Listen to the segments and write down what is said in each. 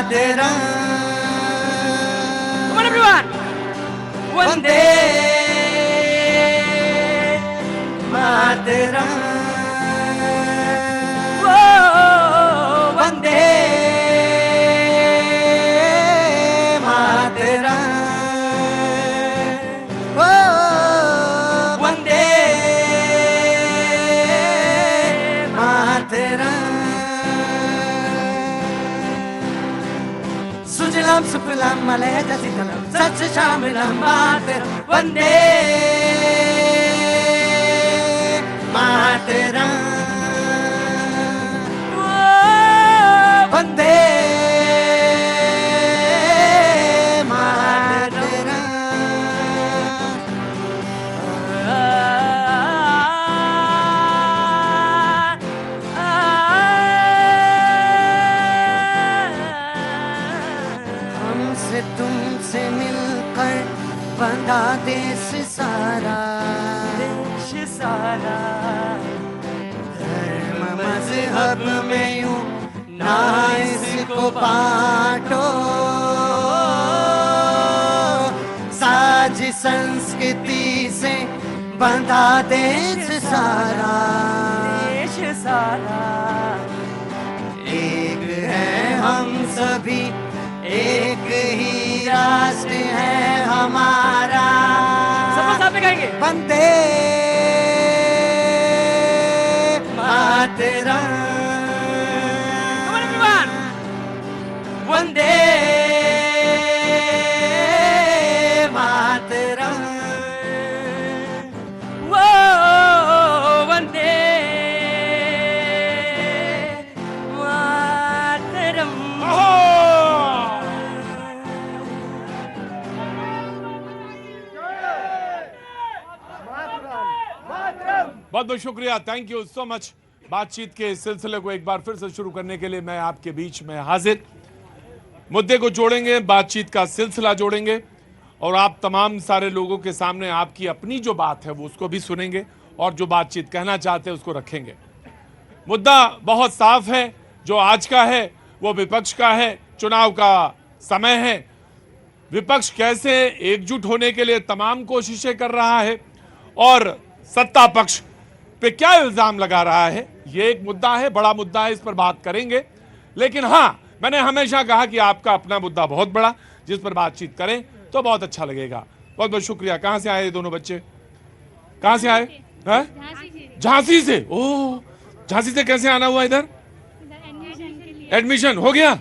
Mataram. Come on everyone. Vande Mataram. Vande Mataram. Vande Mataram. Sujalam सुफलाम मलयज शीतलम सस्य श्यामलाम मातरम। वंदे मातरम। वंदे मातरम। हमसे तुमसे मिलकर बंधा देश सारा, देश सारा धर्म मजहब में यूं ना इसको बांटो, साज संस्कृति से बंधा देश सारा। देश सारा एक है हम सभी, एक ही राष्ट्र है हमारा। सब साथ में गाएंगे। Vande Mataram. Come on everyone. Vande Mataram. Vande Mataram. बहुत बहुत शुक्रिया, थैंक यू सो मच। बातचीत के इस सिलसिले को एक बार फिर से शुरू करने के लिए मैं आपके बीच में हाजिर। मुद्दे को जोड़ेंगे, बातचीत का सिलसिला जोड़ेंगे और आप तमाम सारे लोगों के सामने आपकी अपनी जो बात है वो उसको भी सुनेंगे और जो बातचीत कहना चाहते हैं उसको रखेंगे। मुद्दा बहुत साफ है, जो आज का है वो विपक्ष का है। चुनाव का समय है, विपक्ष कैसे एकजुट होने के लिए तमाम कोशिशें कर रहा है और सत्ता पक्ष पे क्या इल्जाम लगा रहा है, ये एक मुद्दा है, बड़ा मुद्दा है, इस पर बात करेंगे। लेकिन हाँ, मैंने हमेशा कहा कि आपका अपना मुद्दा बहुत बड़ा, जिस पर बातचीत करें तो बहुत अच्छा लगेगा। बहुत बहुत शुक्रिया। कहां से आए ये दोनों बच्चे, कहां से आए हैं? झांसी से। ओह, झांसी से कैसे आना हुआ इधर? एडमिशन हो गया?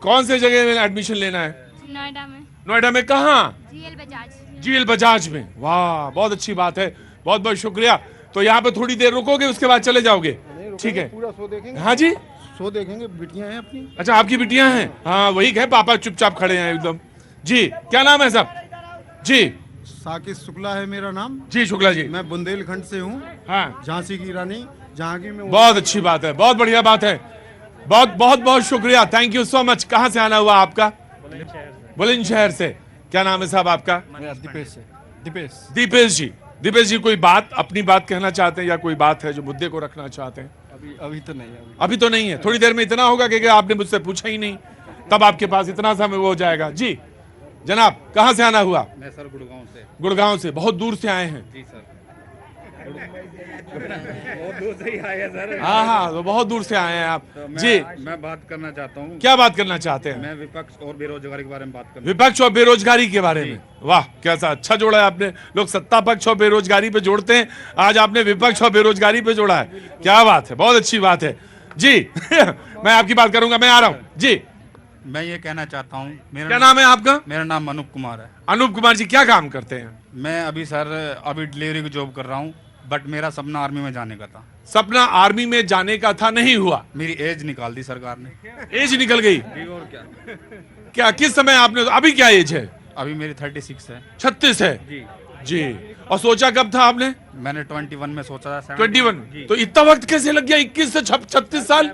कौन से जगह में एडमिशन लेना है? नोएडा में। नोएडा में कहाँ? जीएल बजाज। जीएल बजाज में। वाह, बहुत अच्छी बात है, बहुत बहुत शुक्रिया। तो यहाँ पे थोड़ी देर रुकोगे, उसके बाद चले जाओगे? ठीक है, पूरा शो देखेंगे। हाँ जी, शो देखेंगे, बिटियां हैं अपनी। अच्छा आपकी बिटियां हैं? हाँ वही है, पापा चुपचाप खड़े हैं एकदम। जी क्या नाम है सब? जी साकिब शुक्ला है मेरा नाम। जी शुक्ला जी। मैं बुंदेलखंड से हूँ, हाँ, झांसी की रानी जहांगीर में। बहुत अच्छी बात है, बहुत बढ़िया बात है। बहुत बहुत बहुत शुक्रिया, थैंक यू सो मच। कहाँ से आना हुआ आपका? बुलंदशहर से। क्या नाम है साहब आपका? दीपेश से। दीपेश। दीपेश जी। दीपेश जी, कोई बात, अपनी बात कहना चाहते हैं या कोई बात है जो मुद्दे को रखना चाहते हैं? अभी तो नहीं। अभी तो नहीं है, थोड़ी देर में इतना होगा कि आपने मुझसे पूछा ही नहीं, तब आपके पास इतना समय वो हो जाएगा। जी जनाब, कहाँ से आना हुआ? मैं सर गुड़गांव से। गुड़गांव से, बहुत दूर से आए हैं? जी सर। बहुत दूर से ही आए हैं सर। हाँ हाँ, तो बहुत दूर से आए हैं आप। तो जी मैं बात करना चाहता हूँ। क्या बात करना चाहते हैं? मैं विपक्ष और बेरोजगारी के बारे में बात करना। विपक्ष और बेरोजगारी के बारे में? वाह, कैसा अच्छा जोड़ा है आपने। लोग सत्ता पक्ष और बेरोजगारी पे जोड़ते हैं, आज आपने विपक्ष और बेरोजगारी पे जोड़ा है। क्या बात है, बहुत अच्छी बात है। जी मैं आपकी बात करूंगा, मैं आ रहा हूँ। जी मैं ये कहना चाहता हूँ, क्या नाम है आपका? मेरा नाम अनूप कुमार है। अनूप कुमार जी, क्या काम करते हैं? मैं अभी सर डिलीवरी की जॉब कर रहा हूँ, बट मेरा सपना आर्मी में जाने का था। सपना आर्मी में जाने का था, नहीं हुआ? मेरी एज निकाल दी सरकार ने। एज निकल गई? और क्या? क्या किस समय आपने, अभी क्या एज है? अभी मेरी 36 है। 36 है? जी जी। और सोचा कब था आपने? मैंने 21 में सोचा था। 21? तो इतना वक्त कैसे लग गया? 21 से 36 साल?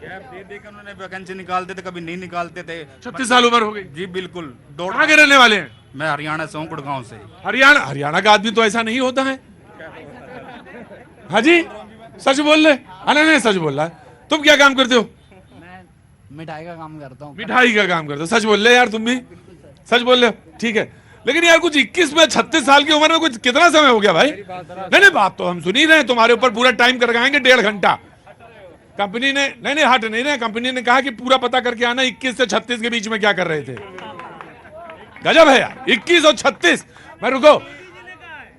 दे के उन्होंने वैकेंसी निकालते थे, कभी नहीं निकालते थे। 36 साल उम्र हो गई? जी बिल्कुल। कहाँ के रहने वाले हैं? मैं हरियाणा से हूँ, गुड़गांव से। हरियाणा? हरियाणा का आदमी तो ऐसा नहीं होता है। हाँ जी, सच बोल रहे? नहीं नहीं, सच बोल रहा है। तुम क्या काम करते हो? मिठाई का काम करता हूँ। मिठाई का काम करते हो, सच बोल रहे यार, तुम भी सच बोल रहे हो, ठीक है। लेकिन यार कुछ 21 में 36 साल की उम्र में कुछ कितना समय हो गया भाई? नहीं बात तो हम सुन ही रहे हैं, तुम्हारे ऊपर पूरा टाइम कर लगाएंगे 1.5 घंटा। कंपनी ने नहीं हट नहीं रहे, कंपनी ने कहा कि पूरा पता करके आना 21 से 36 के बीच में क्या कर रहे थे। गजब है यार, 21 और 36। मैं रुको,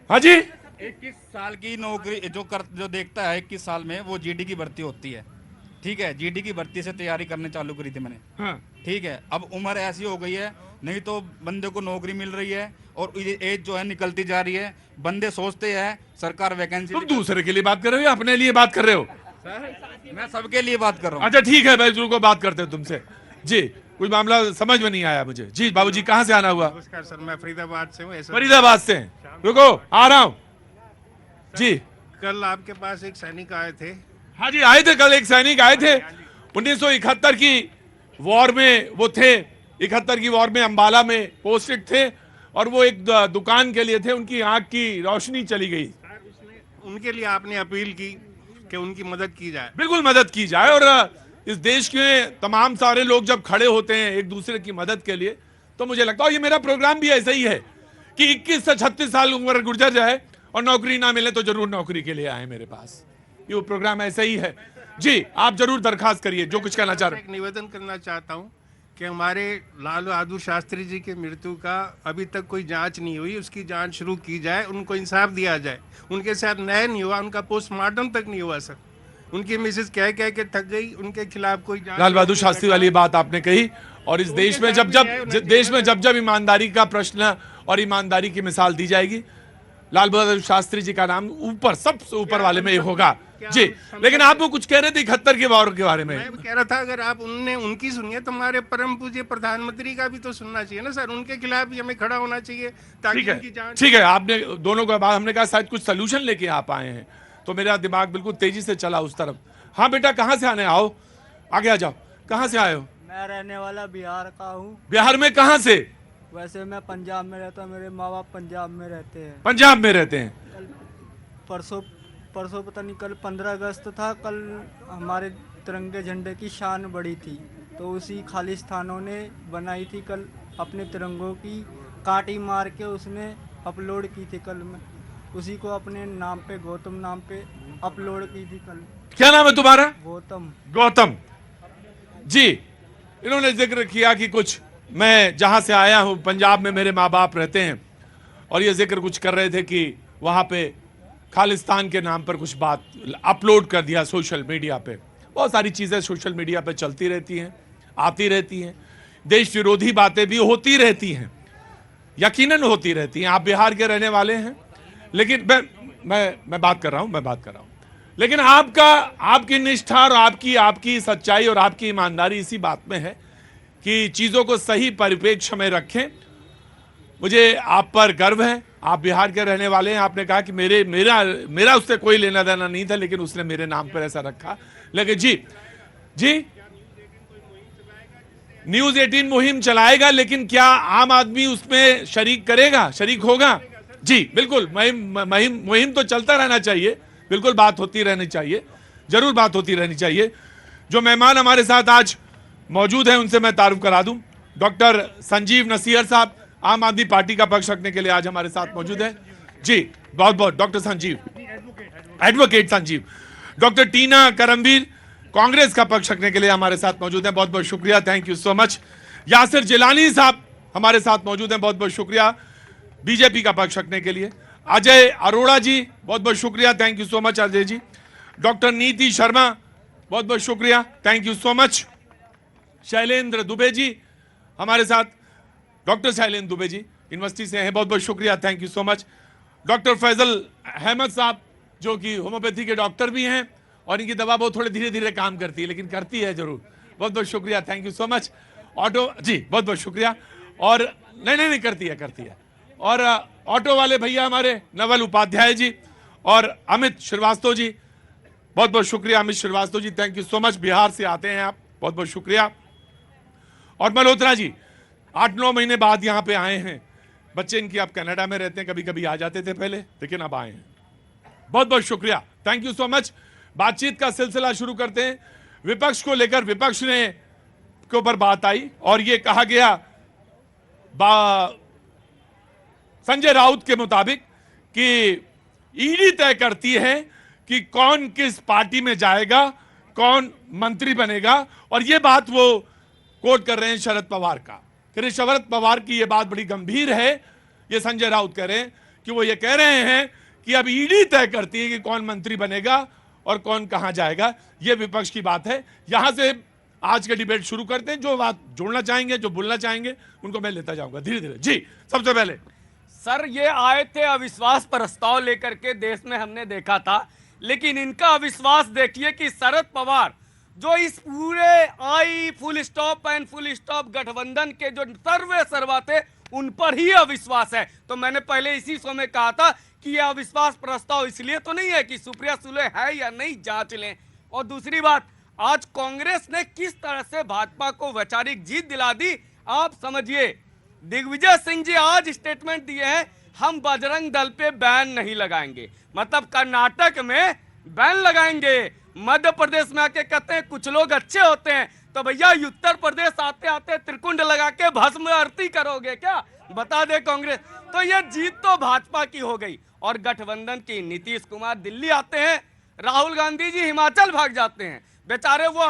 हाँ जी। 21 साल की नौकरी जो देखता है 21 साल में वो जीडी की भर्ती होती है, ठीक है। जीडी की भर्ती से तैयारी करने चालू करी थी मैंने, हाँ। ठीक है। अब उम्र ऐसी हो गई है, नहीं तो बंदे को नौकरी मिल रही है और एज जो है निकलती जा रही है। बंदे सोचते हैं सरकार वैकेंसी। तुम दूसरे के लिए बात कर रहे हो या अपने लिए बात कर रहे हो? मैं सबके लिए बात कर रहा हूँ। अच्छा ठीक है भाई, रुको बात करते हैं तुमसे जी। कुछ मामला समझ में नहीं आया मुझे जी। बाबूजी कहाँ से आना हुआ? नमस्कार सर, मैं फरीदाबाद से हूँ। फरीदाबाद से। रुको आ रहा हूँ जी। कल आपके पास एक सैनिक आए थे। हाँ जी आए थे, कल एक सैनिक आए थे। 1971 की वॉर में वो थे, 71 की वॉर में अंबाला में पोस्टेड थे और वो एक दुकान के लिए थे, उनकी आंख की रोशनी चली गई। उनके लिए आपने अपील की कि उनकी मदद की जाए। बिल्कुल मदद की जाए, और इस देश के तमाम सारे लोग जब खड़े होते हैं एक दूसरे की मदद के लिए, तो मुझे लगता है ये मेरा प्रोग्राम भी ऐसा ही है कि 21 से 36 साल उम्र गुजर जाए और नौकरी ना मिले तो जरूर नौकरी के लिए आए मेरे पास। ये प्रोग्राम ऐसा ही है जी। आप जरूर दरखास्त करिए जो कुछ कहना चाह रहे हैं। एक निवेदन करना चाहता हूँ कि हमारे लाल बहादुर शास्त्री जी के मृत्यु का अभी तक कोई जांच नहीं हुई, उसकी जांच शुरू की जाए, उनको इंसाफ दिया जाए। उनके साथ न्याय नहीं हुआ, उनका पोस्टमार्टम तक नहीं हुआ सर। उनकी मिसेज कह के थक गई, उनके खिलाफ कोई जांच। लाल बहादुर शास्त्री वाली बात आपने कही, और इस देश में जब ईमानदारी का प्रश्न और ईमानदारी की मिसाल दी जाएगी, लाल बहादुर शास्त्री जी का नाम ऊपर सबसे ऊपर वाले में होगा जी। लेकिन आप वो कुछ कह रहे थे 71 के वॉर के बारे में। मैं कह रहा था अगर आप उनकी सुनिए तो हमारे परम पूज्य प्रधानमंत्री का भी तो सुनना चाहिए ना सर। उनके खिलाफ भी हमें खड़ा होना चाहिए ताकि उनकी जांच। ठीक है, आपने दोनों का बात, हमने कहा शायद कुछ सोल्यूशन लेके आप आए हैं, तो मेरा दिमाग बिल्कुल तेजी से चला उस तरफ। हाँ बेटा, कहाँ से आने? आओ आगे आ जाओ। कहाँ से आए हो? मैं रहने वाला बिहार का हूँ। बिहार में कहाँ से? वैसे मैं पंजाब में रहता हूँ, मेरे माँ बाप पंजाब में रहते हैं। पंजाब में रहते हैं। परसों पता नहीं, कल 15 अगस्त था, कल हमारे तिरंगे झंडे की शान बढ़ी थी, तो उसी खालिस्तानों ने बनाई थी कल अपने तिरंगों की कांटी मार के उसने अपलोड की थी कल। मैं उसी को अपने नाम पे, गौतम नाम पे अपलोड की थी कल। क्या नाम है तुम्हारा? गौतम। गौतम जी। इन्होंने जिक्र किया कि कुछ, मैं जहां से आया हूं पंजाब में मेरे माँ बाप रहते हैं, और ये जिक्र कुछ कर रहे थे कि वहां पे खालिस्तान के नाम पर कुछ बात अपलोड कर दिया सोशल मीडिया पे। बहुत सारी चीजें सोशल मीडिया पे चलती रहती हैं, आती रहती हैं, देश विरोधी बातें भी होती रहती हैं, यकीनन होती रहती हैं। आप बिहार के रहने वाले हैं, लेकिन मैं बात कर रहा हूं, लेकिन आपकी निष्ठा और आपकी सच्चाई और आपकी ईमानदारी इसी बात में है कि चीजों को सही परिप्रेक्ष्य में रखें। मुझे आप पर गर्व है, आप बिहार के रहने वाले हैं। आपने कहा कि मेरा उससे कोई लेना देना नहीं था, लेकिन उसने मेरे नाम पर ऐसा रखा। लेकिन जी न्यूज 18 मुहिम चलाएगा, लेकिन क्या आम आदमी उसमें शरीक होगा? जी बिल्कुल, मुहिम तो चलता रहना चाहिए, बिल्कुल बात होती रहनी चाहिए, जरूर बात होती रहनी चाहिए। जो मेहमान हमारे साथ आज मौजूद हैं उनसे मैं तारुफ करा दूं। डॉक्टर संजीव नसीहर साहब आम आदमी पार्टी का पक्ष रखने के लिए आज हमारे साथ मौजूद है जी। बहुत बहुत doctor Sanjeev, advocate Sanjeev. Doctor Tina Karamveer Congress का पक्ष रखने के लिए हमारे साथ मौजूद है, बहुत बहुत शुक्रिया, thank you so much. Yasir Jilani साहब हमारे साथ मौजूद हैं, बहुत बहुत शुक्रिया बीजेपी का पक्ष रखने के लिए। अजय अरोड़ा जी, बहुत बहुत शुक्रिया, thank you so much Ajay ji. Doctor Niti Sharma, बहुत बहुत शुक्रिया, thank you so much. Shailendra Dubey ji हमारे साथ, डॉक्टर शैलेंद्र दुबे जी यूनिवर्सिटी से हैं, बहुत बहुत शुक्रिया, thank you so much. Doctor Faizal Ahmed Sahab जो कि होम्योपैथी के डॉक्टर भी हैं, और इनकी दवा बहुत थोड़े धीरे धीरे काम करती है, लेकिन करती है जरूर, बहुत बहुत शुक्रिया, थैंक यू सो मच। ऑटो जी, बहुत बहुत शुक्रिया। और नहीं करती है। और ऑटो वाले भैया हमारे नवल उपाध्याय जी और अमित श्रीवास्तव जी, बहुत बहुत शुक्रिया Amit Srivastava ji, thank you so much. Bihar से आते हैं आप, बहुत बहुत शुक्रिया। और मल्होत्रा जी 8-9 महीने बाद यहाँ पे आए हैं। बच्चे इनकी आप कनाडा में रहते हैं, कभी कभी आ जाते थे पहले, लेकिन अब आए हैं, बहुत बहुत शुक्रिया, थैंक यू सो मच। बातचीत का सिलसिला शुरू करते हैं। विपक्ष को लेकर विपक्ष ने के ऊपर बात आई और ये कहा गया संजय राउत के मुताबिक कि ईडी तय करती है कि कौन किस पार्टी में जाएगा, कौन मंत्री बनेगा। और ये बात वो कोट कर रहे हैं शरद पवार का। फिर शरद पवार की ये बात बड़ी गंभीर है। ये संजय राउत कह रहे हैं कि वो ये कह रहे हैं कि अब ईडी तय करती है कि कौन मंत्री बनेगा और कौन कहां जाएगा। ये विपक्ष की बात है। यहां से आज के डिबेट शुरू करते हैं। जो बात जोड़ना चाहेंगे, जो बोलना चाहेंगे, उनको मैं लेता जाऊंगा धीरे धीरे। जी, सबसे पहले सर, ये आए थे अविश्वास प्रस्ताव लेकर के, देश में हमने देखा था, लेकिन इनका अविश्वास देखिए कि शरद पवार जो इस पूरे I full stop and full stop गठबंधन के जो सर्वे सर्वा थे, उन पर ही अविश्वास है। तो मैंने पहले इसी शो में कहा था कि यह अविश्वास प्रस्ताव इसलिए तो नहीं है कि सुप्रिया सुले है या नहीं, जांच लें। और दूसरी बात, आज कांग्रेस ने किस तरह से भाजपा को वैचारिक जीत दिला दी, आप समझिए। दिग्विजय सिंह जी आज स्टेटमेंट दिए हैं, हम बजरंग दल पे बैन नहीं लगाएंगे, मतलब कर्नाटक में बैन लगाएंगे। मध्य प्रदेश में आके कहते हैं कुछ लोग अच्छे होते हैं, तो भैया उत्तर प्रदेश आते आते त्रिकुंड लगा के भस्म आरती करोगे क्या, बता दे कांग्रेस। तो ये जीत तो भाजपा की हो गई। और गठबंधन की नीतीश कुमार दिल्ली आते हैं, राहुल गांधी जी हिमाचल भाग जाते हैं। बेचारे वो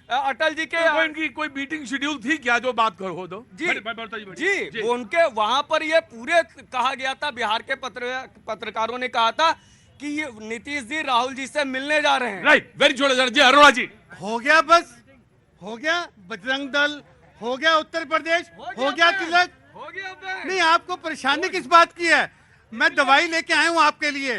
अटल जी के इनकी कोई मीटिंग शेड्यूल थी क्या, जो बात करो दो जी, वो उनके वहां पर ये पूरे कहा गया था, बिहार के पत्रकारों ने कहा था कि ये नीतीश जी राहुल जी से मिलने जा रहे हैं। राइट, वेरी छोटे जी। अरोड़ा जी, हो गया, बस हो गया बजरंग दल, हो गया उत्तर प्रदेश, हो गया तिलक, हो गया बैन। नहीं आपको परेशानी किस बात की है? मैं दवाई लेके आया हूँ आपके लिए।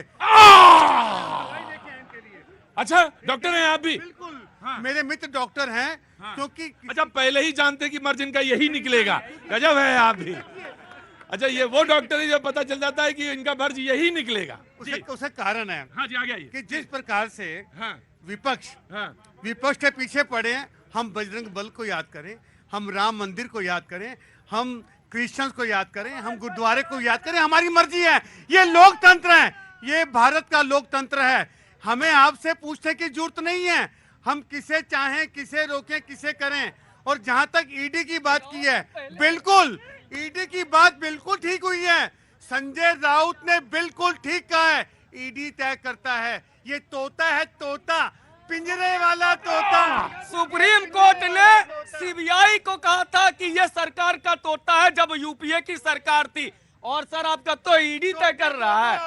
अच्छा डॉक्टर हैं आप भी? बिल्कुल, मेरे मित्र डॉक्टर हैं। क्योंकि अच्छा, पहले ही जानते कि मर्ज इनका यही निकलेगा। गजब है आप भी। अच्छा, ये वो डॉक्टर है जो पता चल जाता है कि इनका मर्ज यही निकलेगा। उसे कारण है। हाँ जी, आ गया ये। कि जिस प्रकार से हाँ, विपक्ष के पीछे पड़े हैं, हम बजरंग बल को याद करें, हम राम मंदिर को याद करें, हम क्रिश्चियंस को याद करें, हम गुरुद्वारे को याद करें, हमारी मर्जी है। ये लोकतंत्र है, ये भारत का लोकतंत्र है। हमें आपसे पूछने की जरूरत नहीं है, हम किसे चाहें, किसे रोकें, किसे करें। और जहां तक ईडी की बात की है, बिल्कुल ईडी की बात बिल्कुल ठीक हुई है। संजय राउत ने बिल्कुल ठीक कहा है, ईडी तय करता है। ये तोता है, तोता, पिंजरे वाला तोता। सुप्रीम कोर्ट ने सीबीआई को कहा था कि यह सरकार का तोता है जब यूपीए की सरकार थी। और सर आपका तो ईडी तय कर रहा है।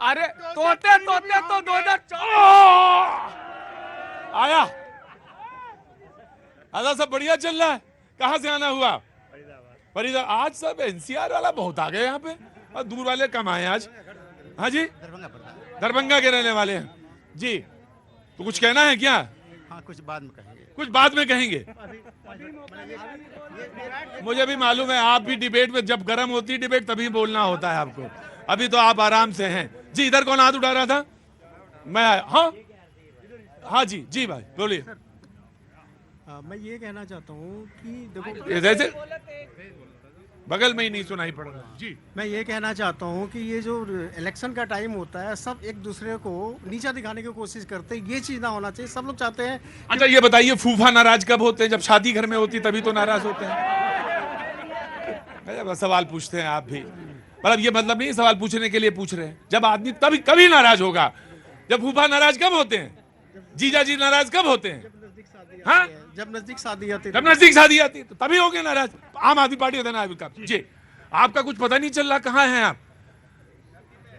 अरे तोते तोते तो 2014 आया। आधा सब बढ़िया चल रहा है। कहां से आना हुआ? फरीदा। आज सब एनसीआर वाला बहुत आ गए यहाँ पे, और दूर वाले कम आए आज। हाँ जी, दरभंगा के रहने वाले हैं जी। तो कुछ कहना है क्या? हाँ, कुछ बाद में कहेंगे। कुछ बाद में कहेंगे। मुझे भी मालूम है, आप भी डिबेट में जब गर्म होती है डिबेट तभी बोलना होता है आपको। अभी तो आप आराम से हैं जी। इधर कौन हाथ उठा रहा था? मैं। हाँ जी, जी भाई बोलिए। मैं ये कहना चाहता हूँ कि देखो, जैसे बगल में ही नहीं सुनाई पड़ रहा जी। मैं ये कहना चाहता हूँ कि ये जो इलेक्शन का टाइम होता है, सब एक दूसरे को नीचा दिखाने की कोशिश करते हैं। ये चीज ना होना चाहिए। सब लोग चाहते हैं। अच्छा ये बताइए, फूफा नाराज कब होते हैं? जब शादी घर में होती तभी तो नाराज होते हैं। सवाल पूछते हैं आप भी, मतलब ये मतलब नहीं सवाल पूछने के लिए पूछ रहे हैं। जब आदमी तभी कभी नाराज होगा जब फूफा नाराज कब होते हैं? जीजा जी नाराज कब होते हैं? हाँ, जब नजदीक शादी आती है, जब नजदीक शादी आती है तो तभी हो गए नाराज। आम आदमी पार्टी होता है जी। आपका कुछ पता नहीं चल रहा, कहाँ हैं आप?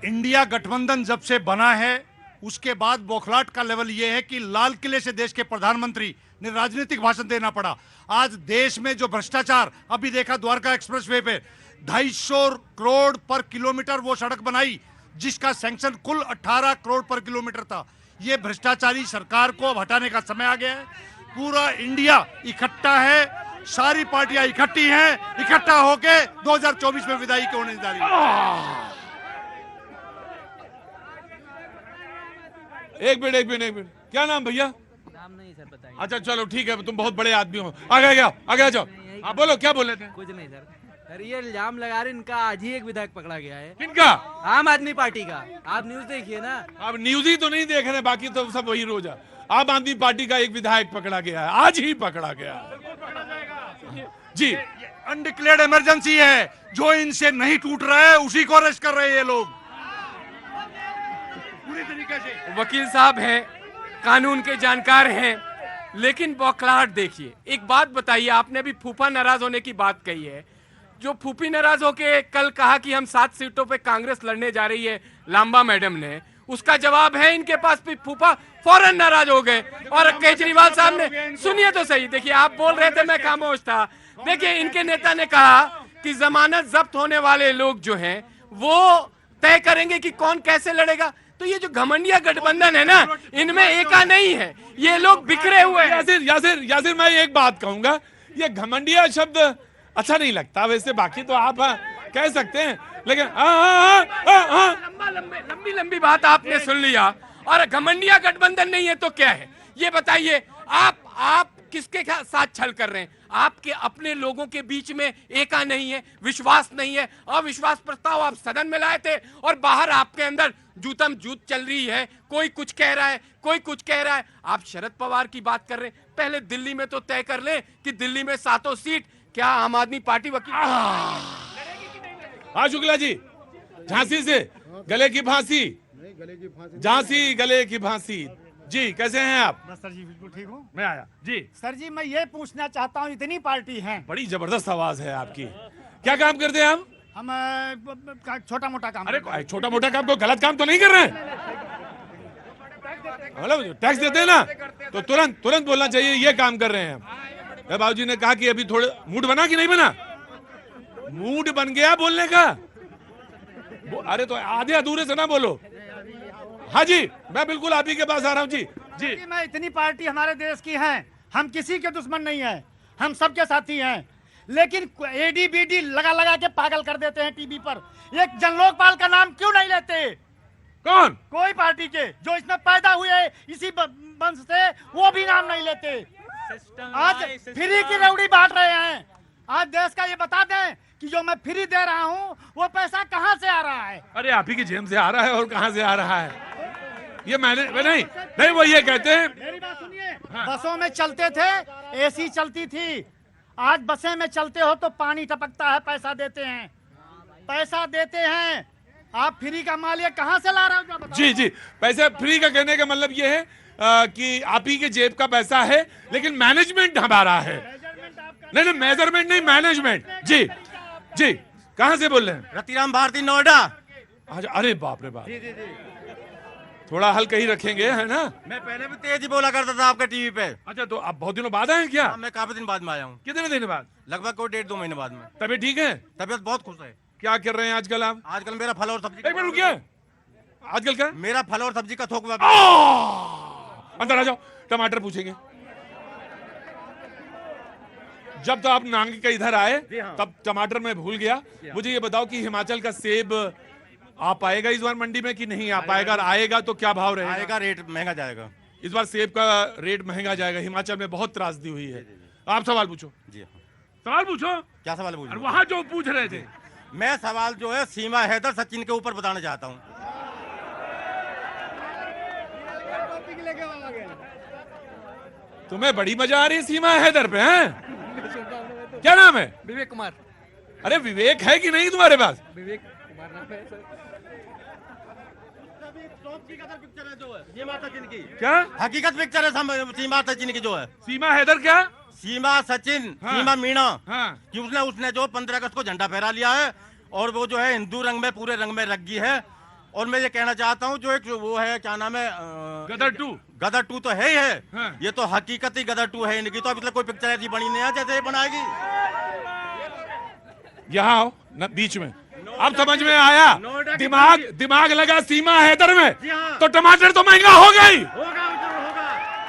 इंडिया गठबंधन जब से बना है उसके बाद बौखलाहट का लेवल यह है कि लाल किले से देश के प्रधानमंत्री ने राजनीतिक भाषण देना पड़ा। आज देश में जो भ्रष्टाचार, अभी देखा द्वारका एक्सप्रेसवे पे 250 करोड़ पर किलोमीटर वो सड़क बनाई, जिसका सैंक्शन कुल 18 करोड़ पर किलोमीटर था। ये भ्रष्टाचारी सरकार को अब हटाने का समय आ गया है। पूरा इंडिया इकट्ठा है, सारी पार्टियां इकट्ठी हैं, इकट्ठा होके 2024 में विदाई की होने जा रही है। एक मिनट, क्या नाम भैया? नाम नहीं सर, बताइए। अच्छा चलो ठीक है, तुम बहुत बड़े आदमी हो। आगे जाओ। आप बोलो, क्या बोल रहे थे? कुछ नहीं सर। सर ये इल्जाम लगा रहे, इनका आज ही एक विधायक पकड़ा गया है। किनका? आम आदमी पार्टी का। आप न्यूज देखिए ना। आप न्यूज ही तो नहीं देख रहे, बाकी तो सब वही रोज। आम आदमी पार्टी का एक विधायक पकड़ा गया है, आज ही पकड़ा गया है। जी अनडिक्लेयर्ड इमरजेंसी है, जो इनसे नहीं टूट रहा है उसी को अरेस्ट कर रहे हैं ये लोग पूरी तरीके से। वकील साहब हैं, कानून के जानकार हैं, लेकिन बौखलाहट देखिए। एक बात बताइए, आपने भी फूफा नाराज होने की बात कही है, जो फूफी नाराज होके कल कहा कि हम 7 सीटों पे कांग्रेस लड़ने जा रही है लांबा मैडम ने, उसका जवाब है इनके पास भी फूफा फौरन नाराज हो गए। और केजरीवाल साहब ने, सुनिए तो सही, देखिए आप बोल रहे थे मैं खामोश था, देखिए इनके नेता ने कहा कि जमानत जब्त होने वाले लोग जो हैं वो तय करेंगे कि कौन कैसे लड़ेगा। तो ये जो घमंडिया गठबंधन है ना, इनमें एका नहीं है, ये लोग बिखरे हुए हैं। यासिर मैं एक बात कहूंगा, ये घमंडिया शब्द अच्छा नहीं लगता वैसे, बाकी तो आप कह सकते हैं, लेकिन लंबी बात आपने सुन लिया। और घमंडिया गठबंधन नहीं है तो क्या है ये बताइए। आप किसके साथ छल कर रहे हैं? आपके अपने लोगों के बीच में एका नहीं है, विश्वास नहीं है। अविश्वास प्रस्ताव आप सदन में लाए थे और बाहर आपके अंदर जूतम जूत चल रही है, कोई कुछ कह रहा है, कोई कुछ कह रहा है। आप शरद पवार की बात कर रहे हैं, पहले दिल्ली में तो तय कर ले कि दिल्ली में 7 सीट क्या आम आदमी पार्टी वकील। हाँ शुक्ला जी, झांसी से गले की फांसी, झांसी गले की फांसी जी, कैसे हैं आप? सर जी बिल्कुल ठीक हूँ। मैं आया जी। सर जी मैं ये पूछना चाहता हूँ, इतनी पार्टी हैं, बड़ी जबरदस्त आवाज है आपकी, क्या काम करते हैं हम? छोटा मोटा काम। अरे छोटा मोटा काम, कोई गलत काम तो नहीं कर रहे हैं? मतलब टैक्स देते हैं ना, तो तुरंत बोलना चाहिए ये काम कर रहे हैं हम। बाबूजी ने कहा कि अभी थोड़े मूड बना कि नहीं बना? मूड बन गया बोलने का? अरे तो आधे अधूरे से ना बोलो। हाँ जी, मैं बिल्कुल आप ही के पास आ रहा हूँ जी। जी मैं, इतनी पार्टी हमारे देश की है, हम किसी के दुश्मन नहीं है, हम सबके साथी हैं, लेकिन एडीबीडी लगा के पागल कर देते हैं टीवी पर। एक जनलोकपाल का नाम क्यों नहीं लेते? कौन? कोई पार्टी के जो इसमें पैदा हुए इसी वंश से, वो भी नाम नहीं लेते। आज फ्री की रेवड़ी बांट रहे हैं। आज देश का ये बता दें कि जो मैं फ्री दे रहा हूँ वो पैसा कहाँ से आ रहा है? अरे आप ही की जेब से आ रहा है और कहाँ से आ रहा है? ये मैंने नहीं वो ये कहते हैं। मेरी बात सुनिए, बसों में चलते थे, एसी चलती थी, आज बसें में चलते हो तो पानी टपकता है, पैसा देते हैं। आप फ्री का माल ये कहाँ से ला रहे हो? जी पैसे फ्री का कहने का मतलब ये है कि आप ही के जेब का पैसा है, लेकिन मैनेजमेंट हमारा है। नहीं मेजरमेंट नहीं, मैनेजमेंट। जी कहाँ से बोल रहे हैं? रतिराम भारती, नोएडा। अरे बाप रे बाप, थोड़ा हल्का ही रखेंगे, है ना? मैं पहले भी तेज ही बोला करता था आपके टीवी पे। अच्छा, तो आप बहुत दिनों बाद आए क्या? मैं काफी दिन बाद में आया हूँ। कितने दिन बाद? लगभग कोई 1.5-2 महीने बाद में। तबीयत ठीक है? तबीयत बहुत खुश है। क्या कर रहे हैं आजकल आप? आजकल मेरा फल और सब्जी। एक मिनट रुकिए, आजकल क्या? मेरा फल और सब्जी का थोक। अंदर आ जाओ, टमाटर पूछेंगे। जब तो आप नांगी का इधर आए तब टमाटर मैं भूल गया। मुझे ये बताओ कि हिमाचल का सेब आ पाएगा इस बार मंडी में कि नहीं आ पाएगा? और आएगा तो क्या भाव रहेगा? आएगा, रेट महंगा जाएगा। इस बार सेब का रेट महंगा जाएगा। हिमाचल में बहुत त्रासदी हुई है। आप सवाल पूछो। जी सवाल पूछो। क्या सवाल पूछो? वहां जो पूछ रहे थे, मैं सवाल जो है सीमा हैदर सचिन के ऊपर बताना चाहता हूँ। तुम्हें बड़ी मजा आ रही है सीमा हैदर पे, हैं? क्या नाम है? विवेक कुमार। अरे विवेक है कि नहीं तुम्हारे पास? विवेक कुमार नाम है सर। सीमा सचिन की क्या हकीकत पिक्चर है? सीमा सचिन की जो है। सीमा हैदर क्या? सीमा सचिन, हाँ। सीमा मीणा। हाँ। कि उसने जो 15 अगस्त को झंडा फहरा लिया है और वो जो है हिंदू रंग में, पूरे रंग में रख गई है। और मैं ये कहना चाहता हूँ, जो एक वो है, क्या नाम है, गदर 2। गदर 2 तो है ही है। हाँ। ये तो हकीकत ही गदर 2 है इनकी। तो अभी तक कोई पिक्चर ऐसी बनी नहीं है जैसे ये बनाएगी। यहाँ आओ न, बीच में। अब समझ में आया? दिमाग लगा सीमा हैदर में, तो टमाटर तो महंगा हो गई। होगा,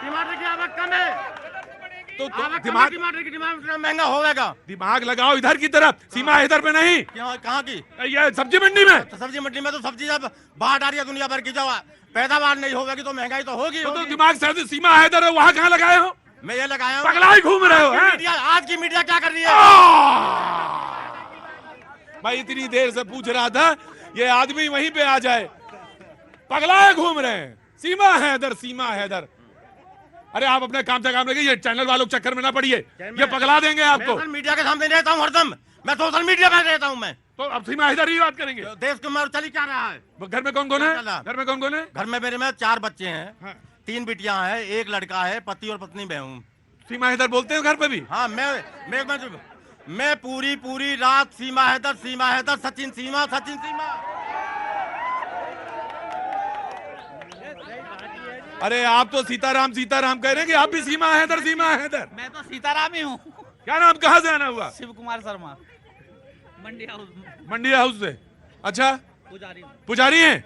टमाटर की आवक कम है तो दिमाग, टमाटर की डिमांड महंगा होगा। दिमाग लगाओ इधर की तरफ, सीमा हैदर पे नहीं। कहाँ की? ये सब्जी मंडी में। तो सब्जी मंडी में तो सब्जी जब बाहर आ रही है दुनिया भर की, जब पैदावार नहीं होगी तो महंगाई तो होगी। तो दिमाग से सीमा हैदर है, वहाँ कहाँ लगाए हो? मैं ये लगाया हूँ। पगला ही घूम रहे हो। आज की मीडिया क्या कर रही है? मैं इतनी देर से पूछ रहा था, ये आदमी वहीं पे आ जाए। पगलाए घूम रहे हैं। सीमा हैदर, सीमा हैदर। अरे आप अपने काम से काम लगे, ये चैनल वालों के चक्कर में ना पड़िए, ये पगला देंगे आपको। सोशल मीडिया के सामने रहता हूँ हरदम, मैं सोशल मीडिया में रहता हूँ मैं। तो अब सीमा इधर ही बात करेंगे। देश के में चली क्या रहा है? घर में कौन कौन है? चला। घर में कौन कौन है? घर में मेरे में 4 बच्चे हैं, हाँ। 3 बिटियां हैं, 1 लड़का है, पति और पत्नी मैं हूँ। सीमा हैदर बोलते हैं घर पे भी? हाँ, मैं पूरी रात सीमा हैदर, सचिन सीमा। अरे आप तो सीताराम कह रहे हैं कि आप भी सीमा हैदर। मैं तो सीताराम ही हूँ। क्या नाम, कहाँ से आना हुआ? शिव कुमार शर्मा, मंडी हाउस से। अच्छा, पुजारी हैं?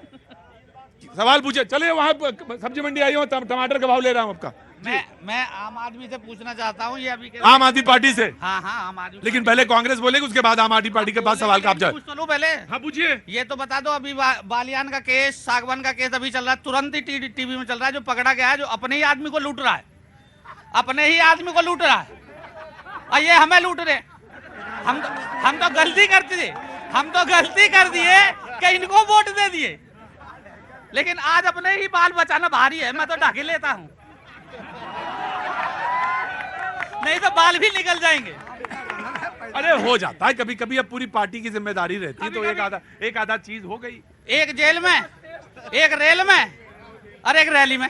सवाल पूछे। चलिए, वहाँ सब्जी मंडी आई हूँ, टमाटर का भाव ले रहा हूँ आपका। मैं आम आदमी से पूछना चाहता हूँ, ये अभी आम आदमी पार्टी से? हाँ आम आदमी। लेकिन पहले कांग्रेस बोलेगी, उसके बाद आम आदमी पार्टी के पास सवाल का आप पूछ तो लो पहले। हाँ, पूछिए। ये तो बता दो, अभी बालियान का केस, सागवान का केस अभी चल रहा है, तुरंत ही टीवी में चल रहा है, जो पकड़ा गया है, जो अपने ही आदमी को लूट रहा है, और ये हमें लूट रहे। हम तो गलती कर दिए कि इनको वोट दे दिए, लेकिन आज अपने ही बाल बचाना भारी है। मैं तो ढाके लेता हूँ, नहीं तो बाल भी निकल जाएंगे। अरे हो जाता है कभी कभी, अब पूरी पार्टी की जिम्मेदारी रहती है, तो एक आधा चीज हो गई। एक जेल में, एक रेल में और एक रैली में।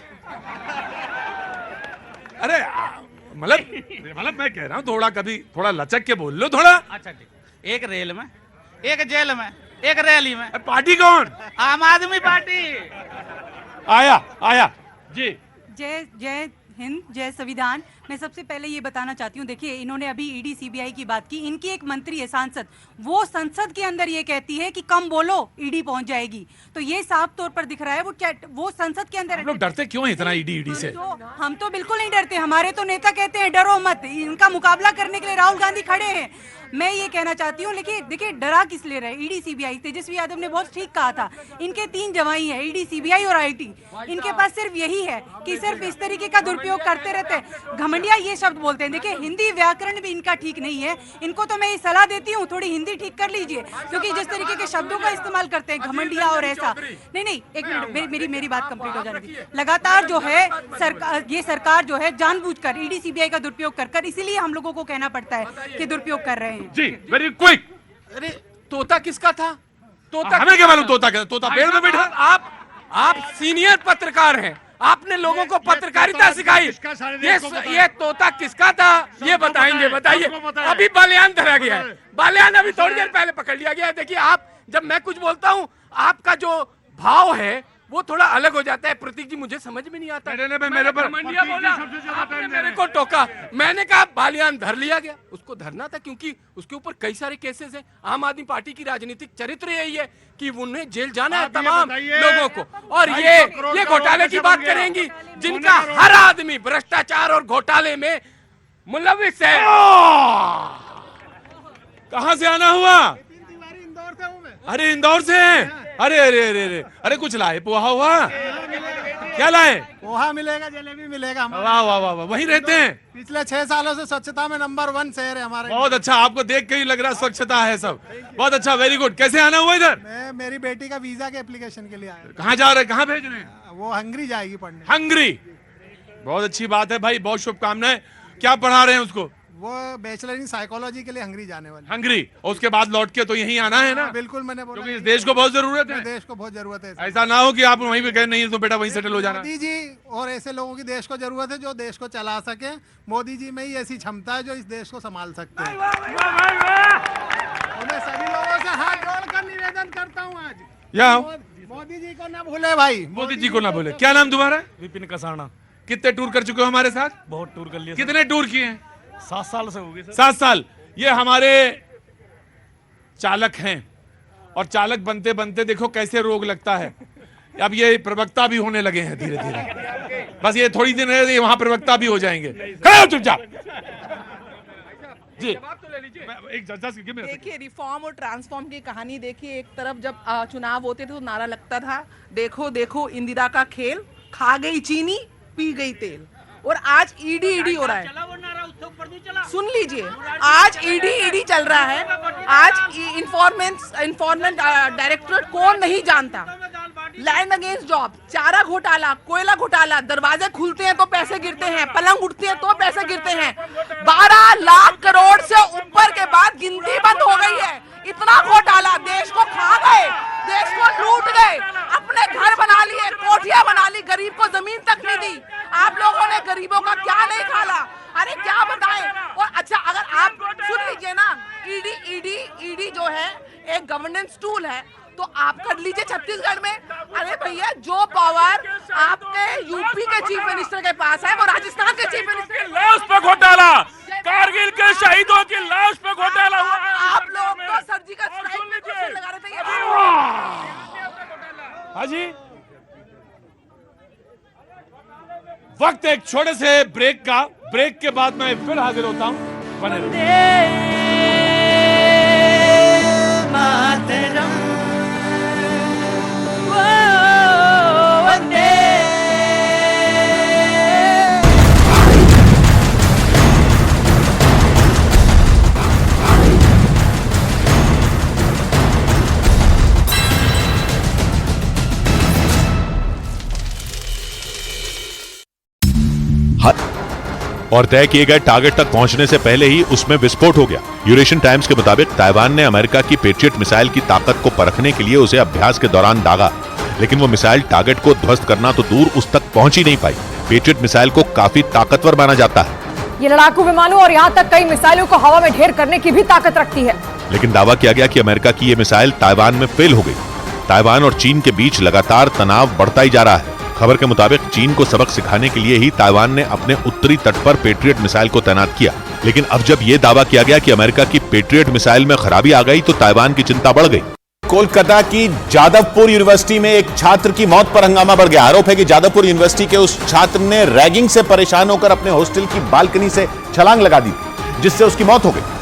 अरे मतलब मैं कह रहा हूँ, थोड़ा लचक के बोल लो थोड़ा। अच्छा ठीक, एक रेल में, एक जेल में, एक रैली में। पार्टी कौन? आम आदमी पार्टी। आया जी। जय हिंद, जय संविधान। मैं सबसे पहले ये बताना चाहती हूँ, देखिए इन्होंने अभी ईडी सीबीआई की बात की, इनकी एक मंत्री है सांसद, वो संसद के अंदर ये कहती है कि कम बोलो ईडी पहुंच जाएगी, तो ये साफ तौर पर दिख रहा है वो संसद के अंदर। लोग डरते क्यों हैं इतना ईडी से? हम तो बिल्कुल नहीं डरते, हमारे तो नेता कहते हैं डरो मत, इनका मुकाबला करने के लिए राहुल गांधी खड़े हैं। मैं ये कहना चाहती हूँ, लेकिन देखिए डरा किस ले रहे? ईडी सीबीआई, तेजस्वी यादव ने बहुत ठीक कहा था, इनके 3 जवाई हैं, ईडी सीबीआई और आईटी। इनके पास सिर्फ यही है कि सिर्फ इस तरीके का दुरुपयोग करते रहते हैं, घमंडिया ये शब्द बोलते हैं। देखिए हिंदी व्याकरण भी इनका ठीक नहीं है, इनको तो मैं ये सलाह देती हूँ थोड़ी हिंदी ठीक कर लीजिए, क्योंकि जिस तरीके के शब्दों का इस्तेमाल करते हैं, घमंडिया और ऐसा नहीं। एक मिनट, मेरी बात कंप्लीट हो जाने दी। लगातार जो है सरकार जो है जानबूझकर ईडी सीबीआई का दुरुपयोग कर इसीलिए हम लोगों को कहना पड़ता है कि दुरुपयोग कर रहे हैं। जी, वेरी क्विक। अरे तोता किसका था? हमें क्या मालूम तोता पेड़ में बैठा? आप सीनियर पत्रकार हैं, आपने लोगों को पत्रकारिता सिखाई, ये तोता किसका था ये बताएंगे? बताइए। अभी बालियान धरा गया है, बालियान अभी थोड़ी देर पहले पकड़ लिया गया है। देखिए, आप जब मैं कुछ बोलता हूँ, आपका जो भाव है वो थोड़ा अलग हो जाता है। प्रतीक जी, मुझे समझ में नहीं आता। मेरे पर मंडिया बोला, आपने मेरे को टोका, मैंने कहा बालियान धर लिया गया, उसको धरना था क्योंकि उसके ऊपर कई सारे केसेस हैं। आम आदमी पार्टी की राजनीतिक चरित्र यही है कि उन्हें जेल जाना है तमाम लोगों को, और ये घोटाले की बात करेंगी जिनका हर आदमी भ्रष्टाचार और घोटाले में मुलविस है। कहाँ से आना हुआ? अरे इंदौर से हैं। अरे कुछ लाए? पोहा हुआ? क्या लाए? पोहा मिलेगा, जलेबी मिलेगा। वाह वाह वाह, वहीं रहते हैं? पिछले 6 सालों से स्वच्छता में नंबर 1 शहर है हमारे। बहुत अच्छा, आपको देख के ही लग रहा है स्वच्छता है सब। बहुत अच्छा, वेरी गुड। कैसे आना हुआ इधर? मैं मेरी बेटी का वीजा के एप्लीकेशन के लिए आया। कहाँ जा रहे हैं, कहाँ भेज रहे हैं? वो हंगरी जाएगी पढ़ने। हंगरी, बहुत अच्छी बात है भाई, बहुत शुभकामनाएं। क्या पढ़ा रहे हैं उसको? वो बैचलर इन साइकोलॉजी के लिए हंगरी जाने वाली। हंगरी, और उसके बाद लौट के तो यहीं आना है ना? बिल्कुल, मैंने बोला क्योंकि इस देश को बहुत जरूरत है। देश को बहुत जरूरत है। ऐसा ना हो कि आप वहीं पे कहें नहीं तो बेटा वहीं सेटल हो जाना। मोदी जी और ऐसे लोगों की देश को जरूरत है जो देश को चला सके। मोदी जी में ही ऐसी क्षमता है जो इस देश को संभाल सकते हैं। मैं सभी लोगों से हाथ जोड़कर निवेदन करता हूँ आज, मोदी जी को ना भूले भाई, मोदी जी को ना भूले। क्या नाम तुम्हारा? विपिन कसाना। कितने टूर कर चुके हो हमारे साथ? बहुत टूर कर लिया। कितने टूर किए हैं? 7 साल से हो गए। 7 साल। ये हमारे चालक हैं, और चालक बनते बनते देखो कैसे रोग लगता है। अब ये प्रवक्ता भी होने लगे हैं धीरे धीरे, बस ये थोड़ी दिन है, वहां प्रवक्ता भी हो जाएंगे। खड़े हो चुपचाप जी। देखिए, रिफॉर्म और ट्रांसफॉर्म की कहानी देखिए। एक तरफ जब चुनाव होते थे तो नारा लगता था, देखो देखो इंदिरा का खेल, खा गई चीनी पी गई तेल, और आज ईडी हो रहा है। सुन लीजिए, आज ईडी चल रहा है। आज इन्फॉर्मेंट डायरेक्टरेट कौन नहीं जानता, लैंड अगेंस्ट जॉब, चारा घोटाला, कोयला घोटाला, दरवाजे खुलते हैं तो पैसे गिरते हैं, पलंग उठती है तो पैसे गिरते हैं। 12 लाख करोड़ से ऊपर के बाद गिनती बंद हो गई है। इतना घोटाला, देश को खा गए, देश को लूट गए, अपने घर बना लिए, कोठियां बना ली, गरीब को जमीन तक नहीं दी। आप लोगों ने गरीबों का क्या नहीं खाला, अरे क्या बताएं। और अच्छा, अगर आप सुन लीजिए ना, ईडी जो है एक गवर्नेंस टूल है, तो आप कर लीजिए छत्तीसगढ़ में। अरे भैया, जो पावर आपके यूपी के चीफ मिनिस्टर के पास है वो राजस्थान के चीफ मिनिस्टर की लाश पे घोटाला, कारगिल के शहीदों की लाश पे घोटाला हुआ है। आप लोग तो सर्जिकल स्ट्राइक में क्वेश्चन लगा रहे थे। हाजी, वक्त एक छोटे से ब्रेक का, ब्रेक के बाद मैं फिर हाजिर होता हूं। बने रहिए। और तय किए गए टारगेट तक पहुंचने से पहले ही उसमें विस्फोट हो गया। यूरेशियन टाइम्स के मुताबिक ताइवान ने अमेरिका की पेट्रियट मिसाइल की ताकत को परखने के लिए उसे अभ्यास के दौरान दागा, लेकिन वो मिसाइल टारगेट को ध्वस्त करना तो दूर, उस तक पहुंच ही नहीं पाई। पेट्रियट मिसाइल को काफी ताकतवर माना जाता है। ये लड़ाकू विमानों और यहाँ तक कई मिसाइलों को हवा में ढेर करने की भी ताकत रखती है। लेकिन दावा किया गया कि अमेरिका की ये मिसाइल ताइवान में फेल हो गई। ताइवान और चीन के बीच लगातार तनाव बढ़ता ही जा रहा है। खबर के मुताबिक चीन को सबक सिखाने के लिए ही ताइवान ने अपने उत्तरी तट पर पेट्रियट मिसाइल को तैनात किया। लेकिन अब जब ये दावा किया गया कि अमेरिका की पेट्रियट मिसाइल में खराबी आ गई, तो ताइवान की चिंता बढ़ गई। कोलकाता की जादवपुर यूनिवर्सिटी में एक छात्र की मौत पर हंगामा बढ़ गया। आरोप है कि जादवपुर यूनिवर्सिटी के उस छात्र ने रैगिंग से परेशान होकर अपने हॉस्टल की बालकनी से छलांग लगा दी, जिससे उसकी मौत हो गई।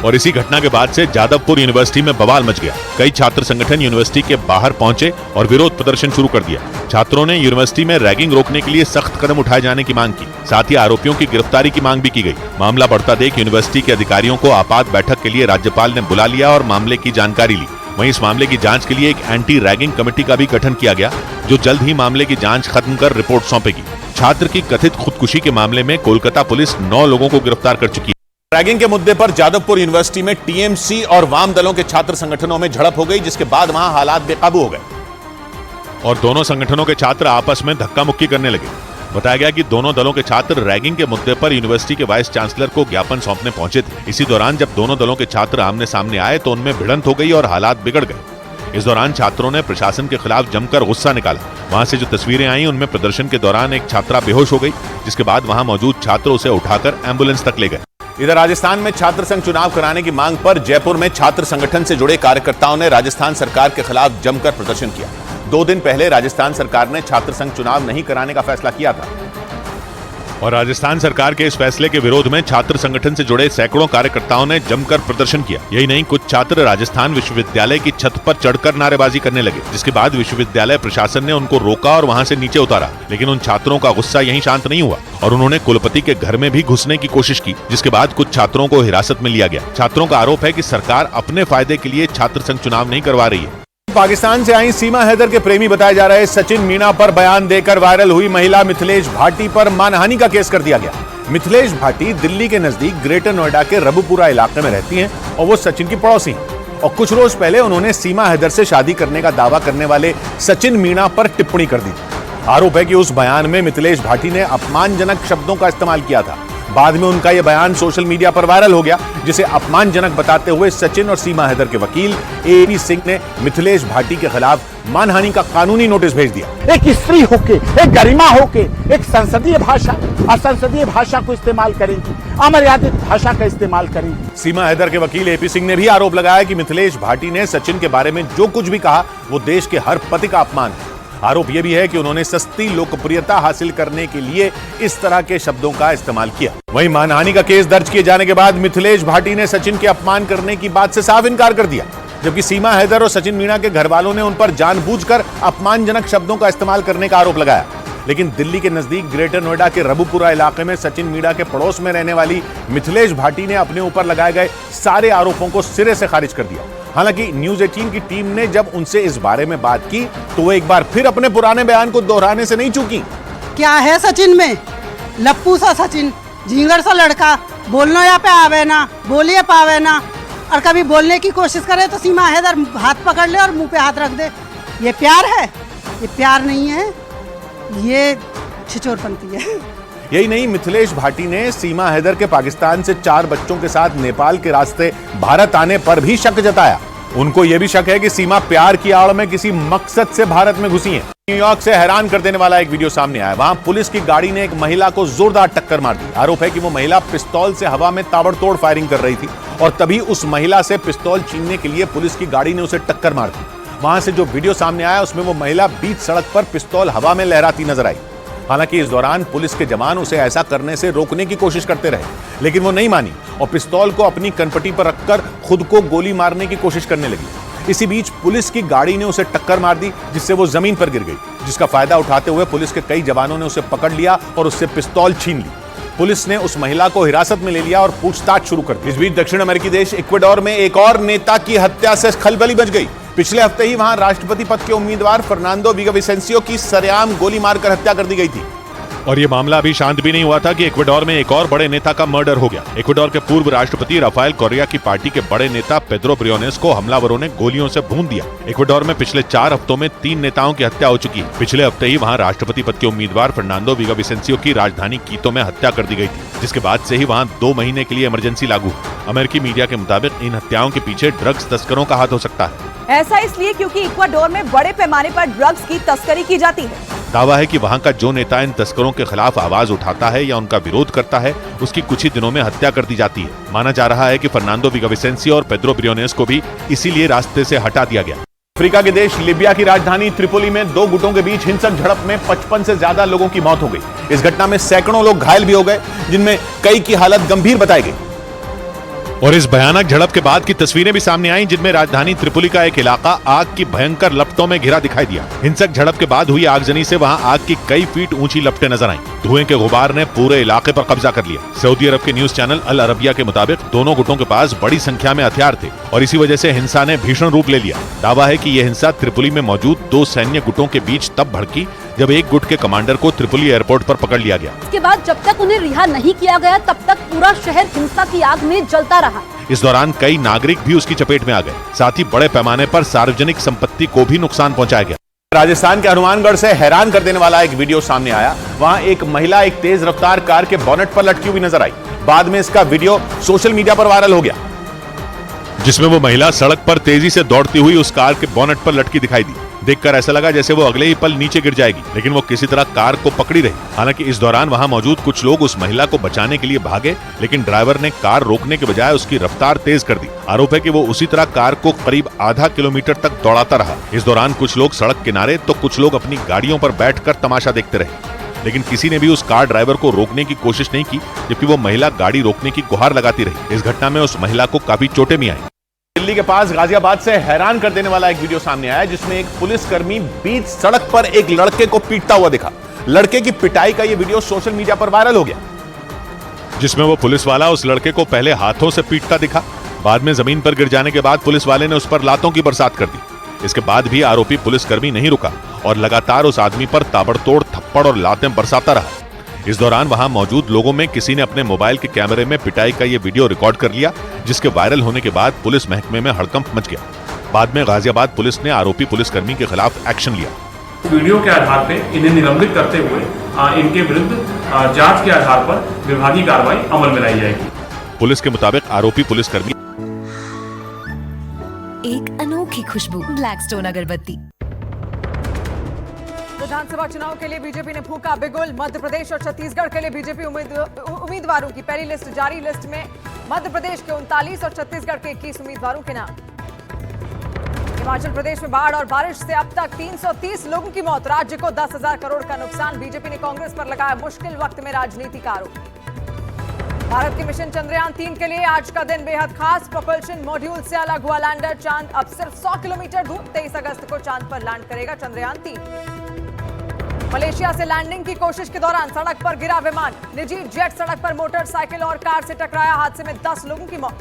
और इसी घटना के बाद से जादवपुर यूनिवर्सिटी में बवाल मच गया। कई छात्र संगठन यूनिवर्सिटी के बाहर पहुंचे और विरोध प्रदर्शन शुरू कर दिया। छात्रों ने यूनिवर्सिटी में रैगिंग रोकने के लिए सख्त कदम उठाए जाने की मांग की। साथ ही आरोपियों की गिरफ्तारी की मांग भी की गई। मामला बढ़ता देख यूनिवर्सिटी के अधिकारियों को आपात बैठक के लिए राज्यपाल ने बुला लिया और मामले की जानकारी ली। वहीं इस मामले की जांच के लिए एक एंटी रैगिंग कमेटी का भी गठन किया गया, जो जल्द ही मामले की जांच खत्म कर रिपोर्ट सौंपेगी। छात्र की कथित खुदकुशी के मामले में कोलकाता पुलिस 9 लोगों को गिरफ्तार कर चुकी है। रैगिंग के मुद्दे पर जादवपुर यूनिवर्सिटी में टीएमसी और वाम दलों के छात्र संगठनों में झड़प हो गई, जिसके बाद वहां हालात बेकाबू हो गए और दोनों संगठनों के छात्र आपस में धक्का मुक्की करने लगे। बताया गया कि दोनों दलों के छात्र रैगिंग के मुद्दे पर यूनिवर्सिटी के वाइस चांसलर को ज्ञापन सौंपने पहुंचे थे। इसी दौरान जब दोनों दलों के छात्र आमने सामने आए तो उनमें भिड़ंत हो गई और हालात बिगड़ गए। इस दौरान छात्रों ने प्रशासन के खिलाफ जमकर गुस्सा निकाला। वहां से जो तस्वीरें आई उनमें प्रदर्शन के दौरान एक छात्रा बेहोश हो गई, जिसके बाद वहां मौजूद छात्र उसे उठाकर एम्बुलेंस तक ले गए। इधर राजस्थान में छात्र संघ चुनाव कराने की मांग पर जयपुर में छात्र संगठन से जुड़े कार्यकर्ताओं ने राजस्थान सरकार के खिलाफ जमकर प्रदर्शन किया। 2 दिन पहले राजस्थान सरकार ने छात्र संघ चुनाव नहीं कराने का फैसला किया था और राजस्थान सरकार के इस फैसले के विरोध में छात्र संगठन से जुड़े सैकड़ों कार्यकर्ताओं ने जमकर प्रदर्शन किया। यही नहीं, कुछ छात्र राजस्थान विश्वविद्यालय की छत पर चढ़कर नारेबाजी करने लगे, जिसके बाद विश्वविद्यालय प्रशासन ने उनको रोका और वहां से नीचे उतारा। लेकिन उन छात्रों का गुस्सा यहीं शांत नहीं हुआ और उन्होंने कुलपति के घर में भी घुसने की कोशिश की, जिसके बाद कुछ छात्रों को हिरासत में लिया गया। छात्रों का आरोप है कि सरकार अपने फायदे के लिए छात्र संघ चुनाव नहीं करवा रही है। पाकिस्तान से आई सीमा हैदर के प्रेमी बताए जा रहे सचिन मीणा पर बयान देकर वायरल हुई महिला मिथिलेश भाटी पर मानहानि का केस कर दिया गया। मिथिलेश भाटी दिल्ली के नजदीक ग्रेटर नोएडा के रबुपुरा इलाके में रहती हैं और वो सचिन की पड़ोसी हैं। और कुछ रोज पहले उन्होंने सीमा हैदर से शादी करने का दावा करने वाले सचिन मीणा पर टिप्पणी कर दी थी। आरोप है कि उस बयान में मिथिलेश भाटी ने अपमानजनक शब्दों का इस्तेमाल किया था। बाद में उनका यह बयान सोशल मीडिया पर वायरल हो गया, जिसे अपमानजनक बताते हुए सचिन और सीमा हैदर के वकील एपी सिंह ने मिथिलेश भाटी के खिलाफ मानहानि का कानूनी नोटिस भेज दिया। एक स्त्री होके, एक गरिमा होके, एक संसदीय भाषा, असंसदीय भाषा को इस्तेमाल करेंगी, अमर्यादित भाषा का इस्तेमाल करेंगी। सीमा हैदर के वकील एपी सिंह ने भी आरोप लगाया कि मिथिलेश भाटी ने सचिन के बारे में जो कुछ भी कहा वो देश के हर पति का अपमान है। आरोप यह भी है कि उन्होंने सस्ती लोकप्रियता हासिल करने के लिए इस तरह के शब्दों का इस्तेमाल किया। वहीं मानहानि का केस दर्ज किए जाने के बाद मिथिलेश भाटी ने सचिन के अपमान करने की बात से साफ इनकार कर दिया, जबकि सीमा हैदर और सचिन मीणा के घर वालों ने उन पर जानबूझकर अपमानजनक शब्दों का इस्तेमाल करने का आरोप लगाया। लेकिन दिल्ली के नजदीक ग्रेटर नोएडा के रबुपुरा इलाके में सचिन मीणा के पड़ोस में रहने वाली मिथिलेश भाटी ने अपने ऊपर लगाए गए सारे आरोपों को सिरे से खारिज कर दिया हालांकि न्यूज 18 की टीम ने जब उनसे इस बारे में बात की तो वो एक बार फिर अपने पुराने बयान को दोहराने से नहीं चूकी। क्या है सचिन में? लप्पू सा सचिन, झिंगर सा लड़का, बोलना यहाँ पे आवे ना, बोलिए पावे ना, और कभी बोलने की कोशिश करे तो सीमा हैदर हाथ पकड़ ले और मुंह पे हाथ रख दे। ये प्यार है? ये प्यार नहीं है, ये छिछोरपंती है। यही नहीं, मिथिलेश भाटी ने सीमा हैदर के पाकिस्तान से 4 बच्चों के साथ नेपाल के रास्ते भारत आने पर भी शक जताया। उनको यह भी शक है कि सीमा प्यार की आड़ में किसी मकसद से भारत में घुसी है। न्यूयॉर्क से हैरान कर देने वाला एक वीडियो सामने आया। वहां पुलिस की गाड़ी ने एक महिला को जोरदार टक्कर मार दी। आरोप है कि वो महिला पिस्तौल से हवा में ताबड़तोड़ फायरिंग कर रही थी और तभी उस महिला से पिस्तौल छीनने के लिए पुलिस की गाड़ी ने उसे टक्कर मार दी। वहां से जो वीडियो सामने आया उसमें वो महिला बीच सड़क पर पिस्तौल हवा में लहराती नजर आई। हालांकि इस दौरान पुलिस के जवान उसे ऐसा करने से रोकने की कोशिश करते रहे, लेकिन वो नहीं मानी और पिस्तौल को अपनी कनपटी पर रखकर खुद को गोली मारने की कोशिश करने लगी। इसी बीच पुलिस की गाड़ी ने उसे टक्कर मार दी, जिससे वो जमीन पर गिर गई, जिसका फायदा उठाते हुए पुलिस के कई जवानों ने उसे पकड़ लिया और उससे पिस्तौल छीन ली। पुलिस ने उस महिला को हिरासत में ले लिया और पूछताछ शुरू कर दी। इस बीच दक्षिण अमेरिकी देश इक्वाडोर में एक और नेता की हत्या से खलबली मच गई। पिछले हफ्ते ही वहां राष्ट्रपति पद के उम्मीदवार फर्नांडो विगाविसेंसियो की सरेआम गोली मारकर हत्या कर दी गई थी। और ये मामला अभी शांत भी नहीं हुआ था कि इक्वाडोर में एक और बड़े नेता का मर्डर हो गया। इक्वाडोर के पूर्व राष्ट्रपति राफेल कोरिया की पार्टी के बड़े नेता पेड्रो ब्रियोनेस को हमलावरों ने गोलियों से भून दिया। इक्वाडोर में पिछले 4 हफ्तों में 3 नेताओं की हत्या हो चुकी है। पिछले हफ्ते ही वहां राष्ट्रपति पद के उम्मीदवार फर्नांडो विगाविसेंसियो की राजधानी कीतो में हत्या कर दी गई थी, जिसके बाद से ही वहां 2 महीने के लिए इमरजेंसी लागू है। अमेरिकी मीडिया के मुताबिक इन हत्याओं के पीछे ड्रग्स तस्करों का हाथ हो सकता है। ऐसा इसलिए क्योंकि इक्वाडोर में बड़े पैमाने पर ड्रग्स की तस्करी की जाती है। दावा है कि वहां का जो नेता इन तस्करों के खिलाफ आवाज उठाता है या उनका विरोध करता है, उसकी कुछ ही दिनों में हत्या कर दी जाती है। माना जा रहा है कि फर्नांडो विगाविसेंसियो और पेड्रो ब्रियोनेस को भी इसीलिए रास्ते से हटा दिया गया। अफ्रीका के देश लीबिया की राजधानी त्रिपोली में 2 गुटों के बीच हिंसक झड़प में 55 से ज्यादा लोगों की मौत हो गई। इस घटना में सैकड़ों लोग घायल भी हो गए, जिनमें कई की हालत गंभीर बताई गई। और इस भयानक झड़प के बाद की तस्वीरें भी सामने आई, जिनमें राजधानी त्रिपोली का एक इलाका आग की भयंकर लपटों में घिरा दिखाई दिया। हिंसक झड़प के बाद हुई आगजनी से वहां आग की कई फीट ऊंची लपटें नजर आईं। धुएं के गुबार ने पूरे इलाके पर कब्जा कर लिया। सऊदी अरब के न्यूज चैनल अल अरबिया के मुताबिक दोनों गुटों के पास बड़ी संख्या में हथियार थे और इसी वजह से हिंसा ने भीषण रूप ले लिया। दावा है कि यह हिंसा त्रिपोली में मौजूद 2 सैन्य गुटों के बीच तब भड़की जब एक गुट के कमांडर को त्रिपोली एयरपोर्ट पर पकड़ लिया गया। इसके बाद जब तक उन्हें रिहा नहीं किया गया तब तक पूरा शहर हिंसा की आग में जलता रहा। इस दौरान कई नागरिक भी उसकी चपेट में आ गए। साथ ही बड़े पैमाने पर सार्वजनिक संपत्ति को भी नुकसान पहुंचाया गया। राजस्थान के हनुमानगढ़ से हैरान कर देने वाला एक वीडियो सामने आया। वहां एक महिला एक तेज रफ्तार कार के बोनेट पर लटकी हुई नजर आई। बाद में इसका वीडियो सोशल मीडिया पर वायरल हो गया, जिसमें वो महिला सड़क पर तेजी से दौड़ती हुई उस कार के बोनेट पर लटकी दिखाई दी। देखकर ऐसा लगा जैसे वो अगले ही पल नीचे गिर जाएगी, लेकिन वो किसी तरह कार को पकड़ी रही। हालांकि इस दौरान वहां मौजूद कुछ लोग उस महिला को बचाने के लिए भागे, लेकिन ड्राइवर ने कार रोकने के बजाय उसकी रफ्तार तेज कर दी। आरोप है कि वो उसी तरह कार को करीब आधा किलोमीटर तक दौड़ाता रहा। इस दौरान कुछ लोग सड़क किनारे तो कुछ लोग अपनी गाड़ियों पर बैठकर तमाशा देखते रहे, लेकिन किसी ने भी उस कार ड्राइवर को रोकने की कोशिश नहीं की, जबकि वो महिला गाड़ी रोकने की गुहार लगाती रही। इस घटना में उस महिला को काफी चोटें भी आई। दिल्ली के पास गाजियाबाद से हैरान कर देने वाला एक वीडियो सामने आया, जिसमें एक पुलिसकर्मी बीच सड़क पर एक लड़के को पीटता हुआ दिखा। लड़के की पिटाई का यह वीडियो सोशल मीडिया पर वायरल हो गया, जिसमें वो पुलिस वाला उस लड़के को पहले हाथों से पीटता दिखा। बाद में जमीन पर गिर जाने के बाद पुलिस वाले ने उस पर लातों की बरसात कर दी। इसके बाद भी आरोपी पुलिसकर्मी नहीं रुका और लगातार उस आदमी पर ताबड़तोड़ थप्पड़ और लातें बरसाता रहा। इस दौरान वहां मौजूद लोगों में किसी ने अपने मोबाइल के कैमरे में पिटाई का ये वीडियो रिकॉर्ड कर लिया, जिसके वायरल होने के बाद पुलिस महकमे में हड़कंप मच गया। बाद में गाजियाबाद पुलिस ने आरोपी पुलिसकर्मी के खिलाफ एक्शन लिया। वीडियो के आधार पर इन्हें निलंबित करते हुए इनके विरुद्ध जांच के आधार पर विभागीय कार्रवाई अमल में लाई जाएगी। पुलिस के मुताबिक आरोपी पुलिसकर्मी एक अनोखी खुशबू ब्लैकस्टोन अगरबत्ती। विधानसभा चुनाव के लिए बीजेपी ने फूंका बिगुल। मध्य प्रदेश और छत्तीसगढ़ के लिए बीजेपी उम्मीदवारों की पहली लिस्ट जारी। लिस्ट में मध्य प्रदेश के 39 और छत्तीसगढ़ के 21 उम्मीदवारों के नाम। हिमाचल प्रदेश में बाढ़ और बारिश से अब तक 330 लोगों की मौत। राज्य को 10,000 करोड़ का नुकसान। बीजेपी ने कांग्रेस पर लगाया मुश्किल वक्त में राजनीति का आरोप। भारत के मिशन चंद्रयान 3 के लिए आज का दिन बेहद खास। प्रोपल्शन मॉड्यूल से अलग हुआ लैंडर। चांद अब सिर्फ 100 किलोमीटर दूर। 23 अगस्त को चांद पर लैंड करेगा चंद्रयान 3। मलेशिया से लैंडिंग की कोशिश के दौरान सड़क पर गिरा विमान। निजी जेट सड़क पर मोटरसाइकिल और कार से टकराया। हादसे में 10 लोगों की मौत।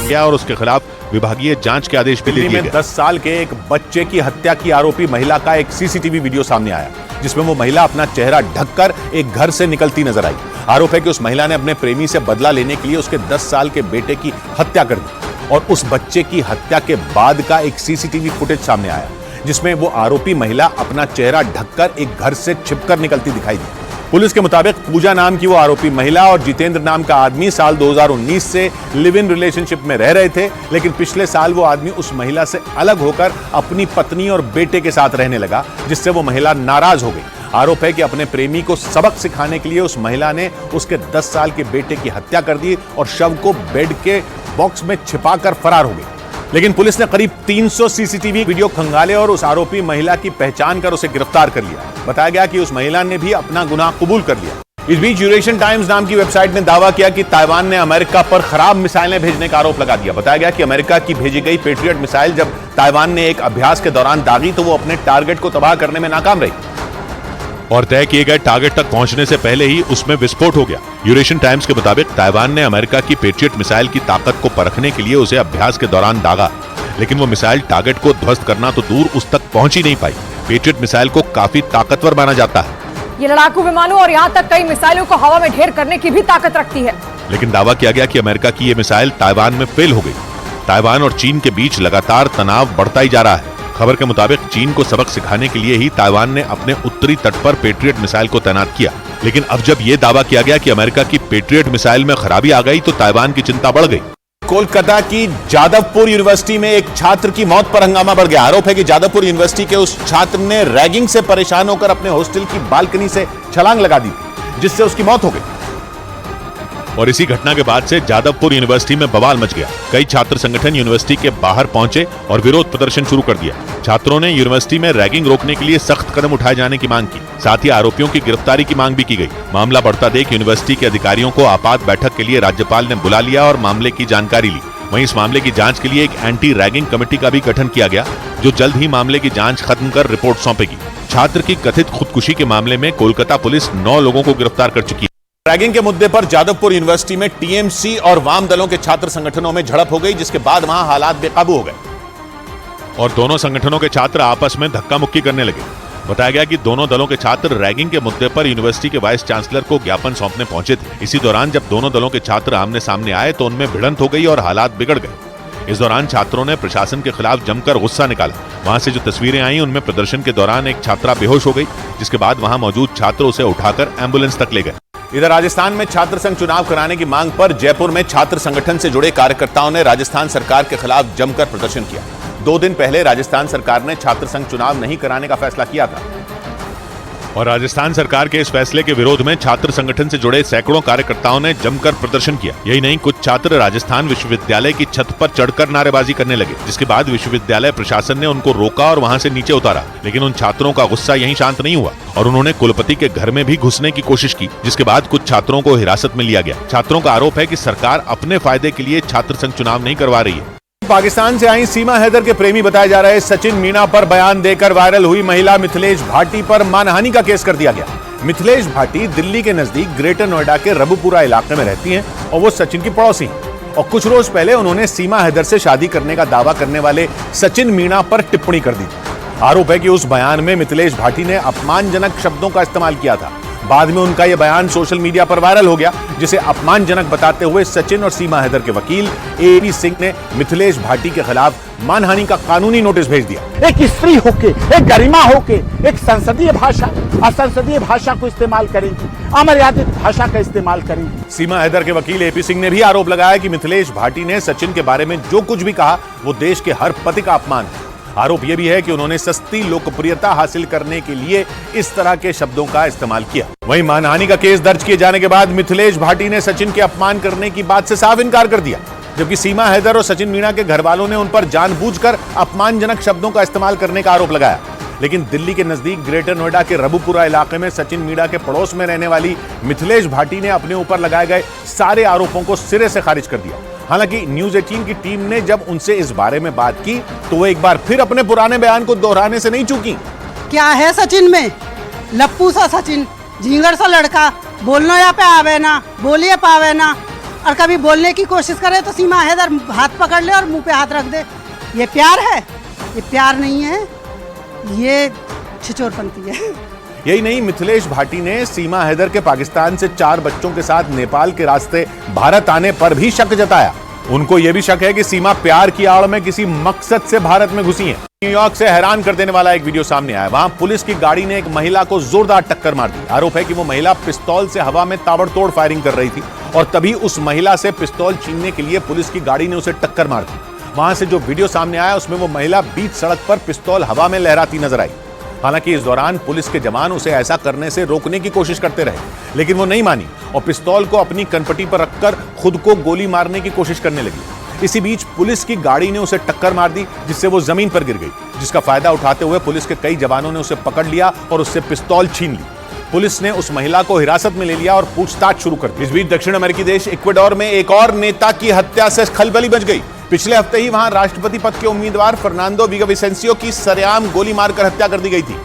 गया और उसके खिलाफ विभागीय जांच के आदेश भी ले दिए गए। 10 साल के एक बच्चे की हत्या की आरोपी महिला का एक सीसीटीवी वीडियो सामने आया, जिसमें वो महिला अपना चेहरा ढककर एक घर से निकलती नजर आई। आरोप है कि उस महिला ने अपने प्रेमी से बदला लेने के लिए उसके 10 साल के बेटे की हत्या कर दी और उस बच्चे की हत्या के बाद का एक सीसीटीवी फुटेज सामने आया, जिसमें वो आरोपी महिला अपना चेहरा ढककर एक घर से छिपकर निकलती दिखाई दी। पुलिस के मुताबिक पूजा नाम की वो आरोपी महिला और जितेंद्र नाम का आदमी साल 2019 से लिव इन रिलेशनशिप में रह रहे थे, लेकिन पिछले साल वो आदमी उस महिला से अलग होकर अपनी पत्नी और बेटे के साथ रहने लगा, जिससे वो महिला नाराज हो गई। आरोप है कि अपने प्रेमी को सबक सिखाने के लिए उस महिला ने उसके 10 साल के बेटे की हत्या कर दी और शव को बेड के बॉक्स में छिपाकर फरार हो गई। लेकिन पुलिस ने करीब 300 सीसीटीवी वीडियो खंगाले और उस आरोपी महिला की पहचान कर उसे गिरफ्तार कर लिया। बताया गया कि उस महिला ने भी अपना गुनाह कबूल कर लिया। इस बीच यूरेशियन टाइम्स नाम की वेबसाइट ने दावा किया कि ताइवान ने अमेरिका पर खराब मिसाइलें भेजने का आरोप लगा दिया। बताया गया कि अमेरिका की भेजी गई पेट्रियट मिसाइल जब ताइवान ने एक अभ्यास के दौरान दागी तो वो अपने टारगेट को तबाह करने में नाकाम रही और तय किए गए टारगेट तक पहुंचने से पहले ही उसमें विस्फोट हो गया। यूरेशियन टाइम्स के मुताबिक ताइवान ने अमेरिका की पेट्रियट मिसाइल की ताकत को परखने के लिए उसे अभ्यास के दौरान दागा, लेकिन वो मिसाइल टारगेट को ध्वस्त करना तो दूर उस तक पहुंच ही नहीं पाई। पेट्रियट मिसाइल को काफी ताकतवर माना जाता है। ये लड़ाकू विमानों और यहाँ तक कई मिसाइलों को हवा में ढेर करने की भी ताकत रखती है। लेकिन दावा किया गया कि अमेरिका की ये मिसाइल ताइवान में फेल हो गई। ताइवान और चीन के बीच लगातार तनाव बढ़ता ही जा रहा है। खबर के मुताबिक चीन को सबक सिखाने के लिए ही ताइवान ने अपने उत्तरी तट पर पेट्रियट मिसाइल को तैनात किया, लेकिन अब जब ये दावा किया गया कि अमेरिका की पेट्रियट मिसाइल में खराबी आ गई तो ताइवान की चिंता बढ़ गई। कोलकाता की जादवपुर यूनिवर्सिटी में एक छात्र की मौत पर हंगामा बढ़ गया। आरोप है कि जादवपुर यूनिवर्सिटी के उस छात्र ने रैगिंग से परेशान होकर अपने हॉस्टल की बालकनी से छलांग लगा दी, जिससे उसकी मौत हो गई। और इसी घटना के बाद से जादवपुर यूनिवर्सिटी में बवाल मच गया। कई छात्र संगठन यूनिवर्सिटी के बाहर पहुंचे और विरोध प्रदर्शन शुरू कर दिया। छात्रों ने यूनिवर्सिटी में रैगिंग रोकने के लिए सख्त कदम उठाए जाने की मांग की, साथ ही आरोपियों की गिरफ्तारी की मांग भी की गई। मामला बढ़ता देख यूनिवर्सिटी के अधिकारियों को आपात बैठक के लिए राज्यपाल ने बुला लिया और मामले की जानकारी ली। वहीं इस मामले की जांच के लिए एक एंटी रैगिंग कमेटी का भी गठन किया गया, जो जल्द ही मामले की जांच खत्म कर रिपोर्ट सौंपेगी। छात्र की कथित खुदकुशी के मामले में कोलकाता पुलिस 9 लोगों को गिरफ्तार कर चुकी है। रैगिंग के मुद्दे पर जादवपुर यूनिवर्सिटी में टीएमसी और वाम दलों के छात्र संगठनों में झड़प हो गई, जिसके बाद वहां हालात बेकाबू हो गए और दोनों संगठनों के छात्र आपस में धक्का मुक्की करने लगे। बताया गया कि दोनों दलों के छात्र रैगिंग के मुद्दे पर यूनिवर्सिटी के वाइस चांसलर को ज्ञापन सौंपने पहुंचे थे। इसी दौरान जब दोनों दलों के छात्र आमने सामने आए तो उनमें भिड़ंत हो गई और हालात बिगड़ गए। इस दौरान छात्रों ने प्रशासन के खिलाफ जमकर गुस्सा निकाला। वहां से जो तस्वीरें आई उनमें प्रदर्शन के दौरान एक छात्रा बेहोश हो गई, जिसके बाद वहां मौजूद छात्र उसे उठाकर एम्बुलेंस तक ले गए। इधर राजस्थान में छात्र संघ चुनाव कराने की मांग पर जयपुर में छात्र संगठन से जुड़े कार्यकर्ताओं ने राजस्थान सरकार के खिलाफ जमकर प्रदर्शन किया। 2 दिन पहले राजस्थान सरकार ने छात्र संघ चुनाव नहीं कराने का फैसला किया था और राजस्थान सरकार के इस फैसले के विरोध में छात्र संगठन से जुड़े सैकड़ों कार्यकर्ताओं ने जमकर प्रदर्शन किया। यही नहीं, कुछ छात्र राजस्थान विश्वविद्यालय की छत पर चढ़कर नारेबाजी करने लगे, जिसके बाद विश्वविद्यालय प्रशासन ने उनको रोका और वहां से नीचे उतारा। लेकिन उन छात्रों का गुस्सा यहीं शांत नहीं हुआ और उन्होंने कुलपति के घर में भी घुसने की कोशिश की, जिसके बाद कुछ छात्रों को हिरासत में लिया गया। छात्रों का आरोप है कि सरकार अपने फायदे के लिए छात्र संघ चुनाव नहीं करवा रही है। पाकिस्तान से आई सीमा हैदर के प्रेमी बताए जा रहे सचिन मीणा पर बयान देकर वायरल हुई महिला मिथिलेश भाटी पर मानहानि का केस कर दिया गया। मिथिलेश भाटी दिल्ली के नजदीक ग्रेटर नोएडा के रबुपुरा इलाके में रहती हैं और वो सचिन की पड़ोसी हैं। और कुछ रोज पहले उन्होंने सीमा हैदर से शादी करने का दावा करने वाले सचिन मीणा पर टिप्पणी कर दी थी। आरोप है कि उस बयान में मिथिलेश भाटी ने अपमानजनक शब्दों का इस्तेमाल किया था। बाद में उनका यह बयान सोशल मीडिया पर वायरल हो गया, जिसे अपमानजनक बताते हुए सचिन और सीमा हैदर के वकील एपी सिंह ने मिथिलेश भाटी के खिलाफ मानहानि का कानूनी नोटिस भेज दिया। एक स्त्री होके, एक गरिमा होके, एक संसदीय भाषा, असंसदीय भाषा को इस्तेमाल करेंगी, अमर्यादित भाषा का इस्तेमाल करेंगी। सीमा हैदर के वकील एपी सिंह ने भी आरोप लगाया कि मिथिलेश भाटी ने सचिन के बारे में जो कुछ भी कहा वो देश के हर पति का अपमान है। आरोप यह भी है कि उन्होंने सस्ती लोकप्रियता हासिल करने के लिए इस तरह के शब्दों का इस्तेमाल किया। वहीं मानहानि का केस दर्ज किए जाने के बाद मिथिलेश भाटी ने सचिन के अपमान करने की बात से साफ इनकार कर दिया, जबकि सीमा हैदर और सचिन मीणा के घर वालों ने उन पर जानबूझकर अपमानजनक शब्दों का इस्तेमाल करने का आरोप लगाया। लेकिन दिल्ली के नजदीक ग्रेटर नोएडा के रबुपुरा इलाके में सचिन मीणा के पड़ोस में रहने वाली मिथिलेश भाटी ने अपने ऊपर लगाए गए सारे आरोपों को सिरे से खारिज कर दिया। हालांकि न्यूज 18 की टीम ने जब उनसे इस बारे में बात की तो वो एक बार फिर अपने पुराने बयान को दोहराने से नहीं चूकी। क्या है सचिन में? लप्पू सा सचिन, झींगर सा लड़का, बोलना या पे आवे ना, बोलिए पावे ना। और कभी बोलने की कोशिश करे तो सीमा हैदर हाथ पकड़ ले और मुंह पे हाथ रख दे। ये प्यार है? ये प्यार नहीं है, ये छिचोरपंती है। यही नहीं, मिथिलेश भाटी ने सीमा हैदर के पाकिस्तान से 4 बच्चों के साथ नेपाल के रास्ते भारत आने पर भी शक जताया। उनको यह भी शक है कि सीमा प्यार की आड़ में किसी मकसद से भारत में घुसी है। न्यूयॉर्क से हैरान कर देने वाला एक वीडियो सामने आया। वहां पुलिस की गाड़ी ने एक महिला को जोरदार टक्कर मार दी। आरोप है कि वो महिला पिस्तौल से हवा में ताबड़तोड़ फायरिंग कर रही थी और तभी उस महिला से पिस्तौल छीनने के लिए पुलिस की गाड़ी ने उसे टक्कर मार दी। वहां से जो वीडियो सामने आया उसमें वो महिला बीच सड़क पर पिस्तौल हवा में लहराती नजर आई। हालांकि इस दौरान पुलिस के जवान उसे ऐसा करने से रोकने की कोशिश करते रहे, लेकिन वो नहीं मानी और पिस्तौल को अपनी कनपटी पर रखकर खुद को गोली मारने की कोशिश करने लगी। इसी बीच पुलिस की गाड़ी ने उसे टक्कर मार दी, जिससे वो जमीन पर गिर गई, जिसका फायदा उठाते हुए पुलिस के कई जवानों ने उसे पकड़ लिया और उससे पिस्तौल छीन ली। पुलिस ने उस महिला को हिरासत में ले लिया और पूछताछ शुरू कर दी। इस बीच दक्षिण अमेरिकी देश इक्वाडोर में एक और नेता की हत्या से खलबली मच गई। पिछले हफ्ते ही वहां राष्ट्रपति पद के उम्मीदवार फर्नांडो विगाविसेंसियो की सरेआम गोली मारकर हत्या कर दी गई थी।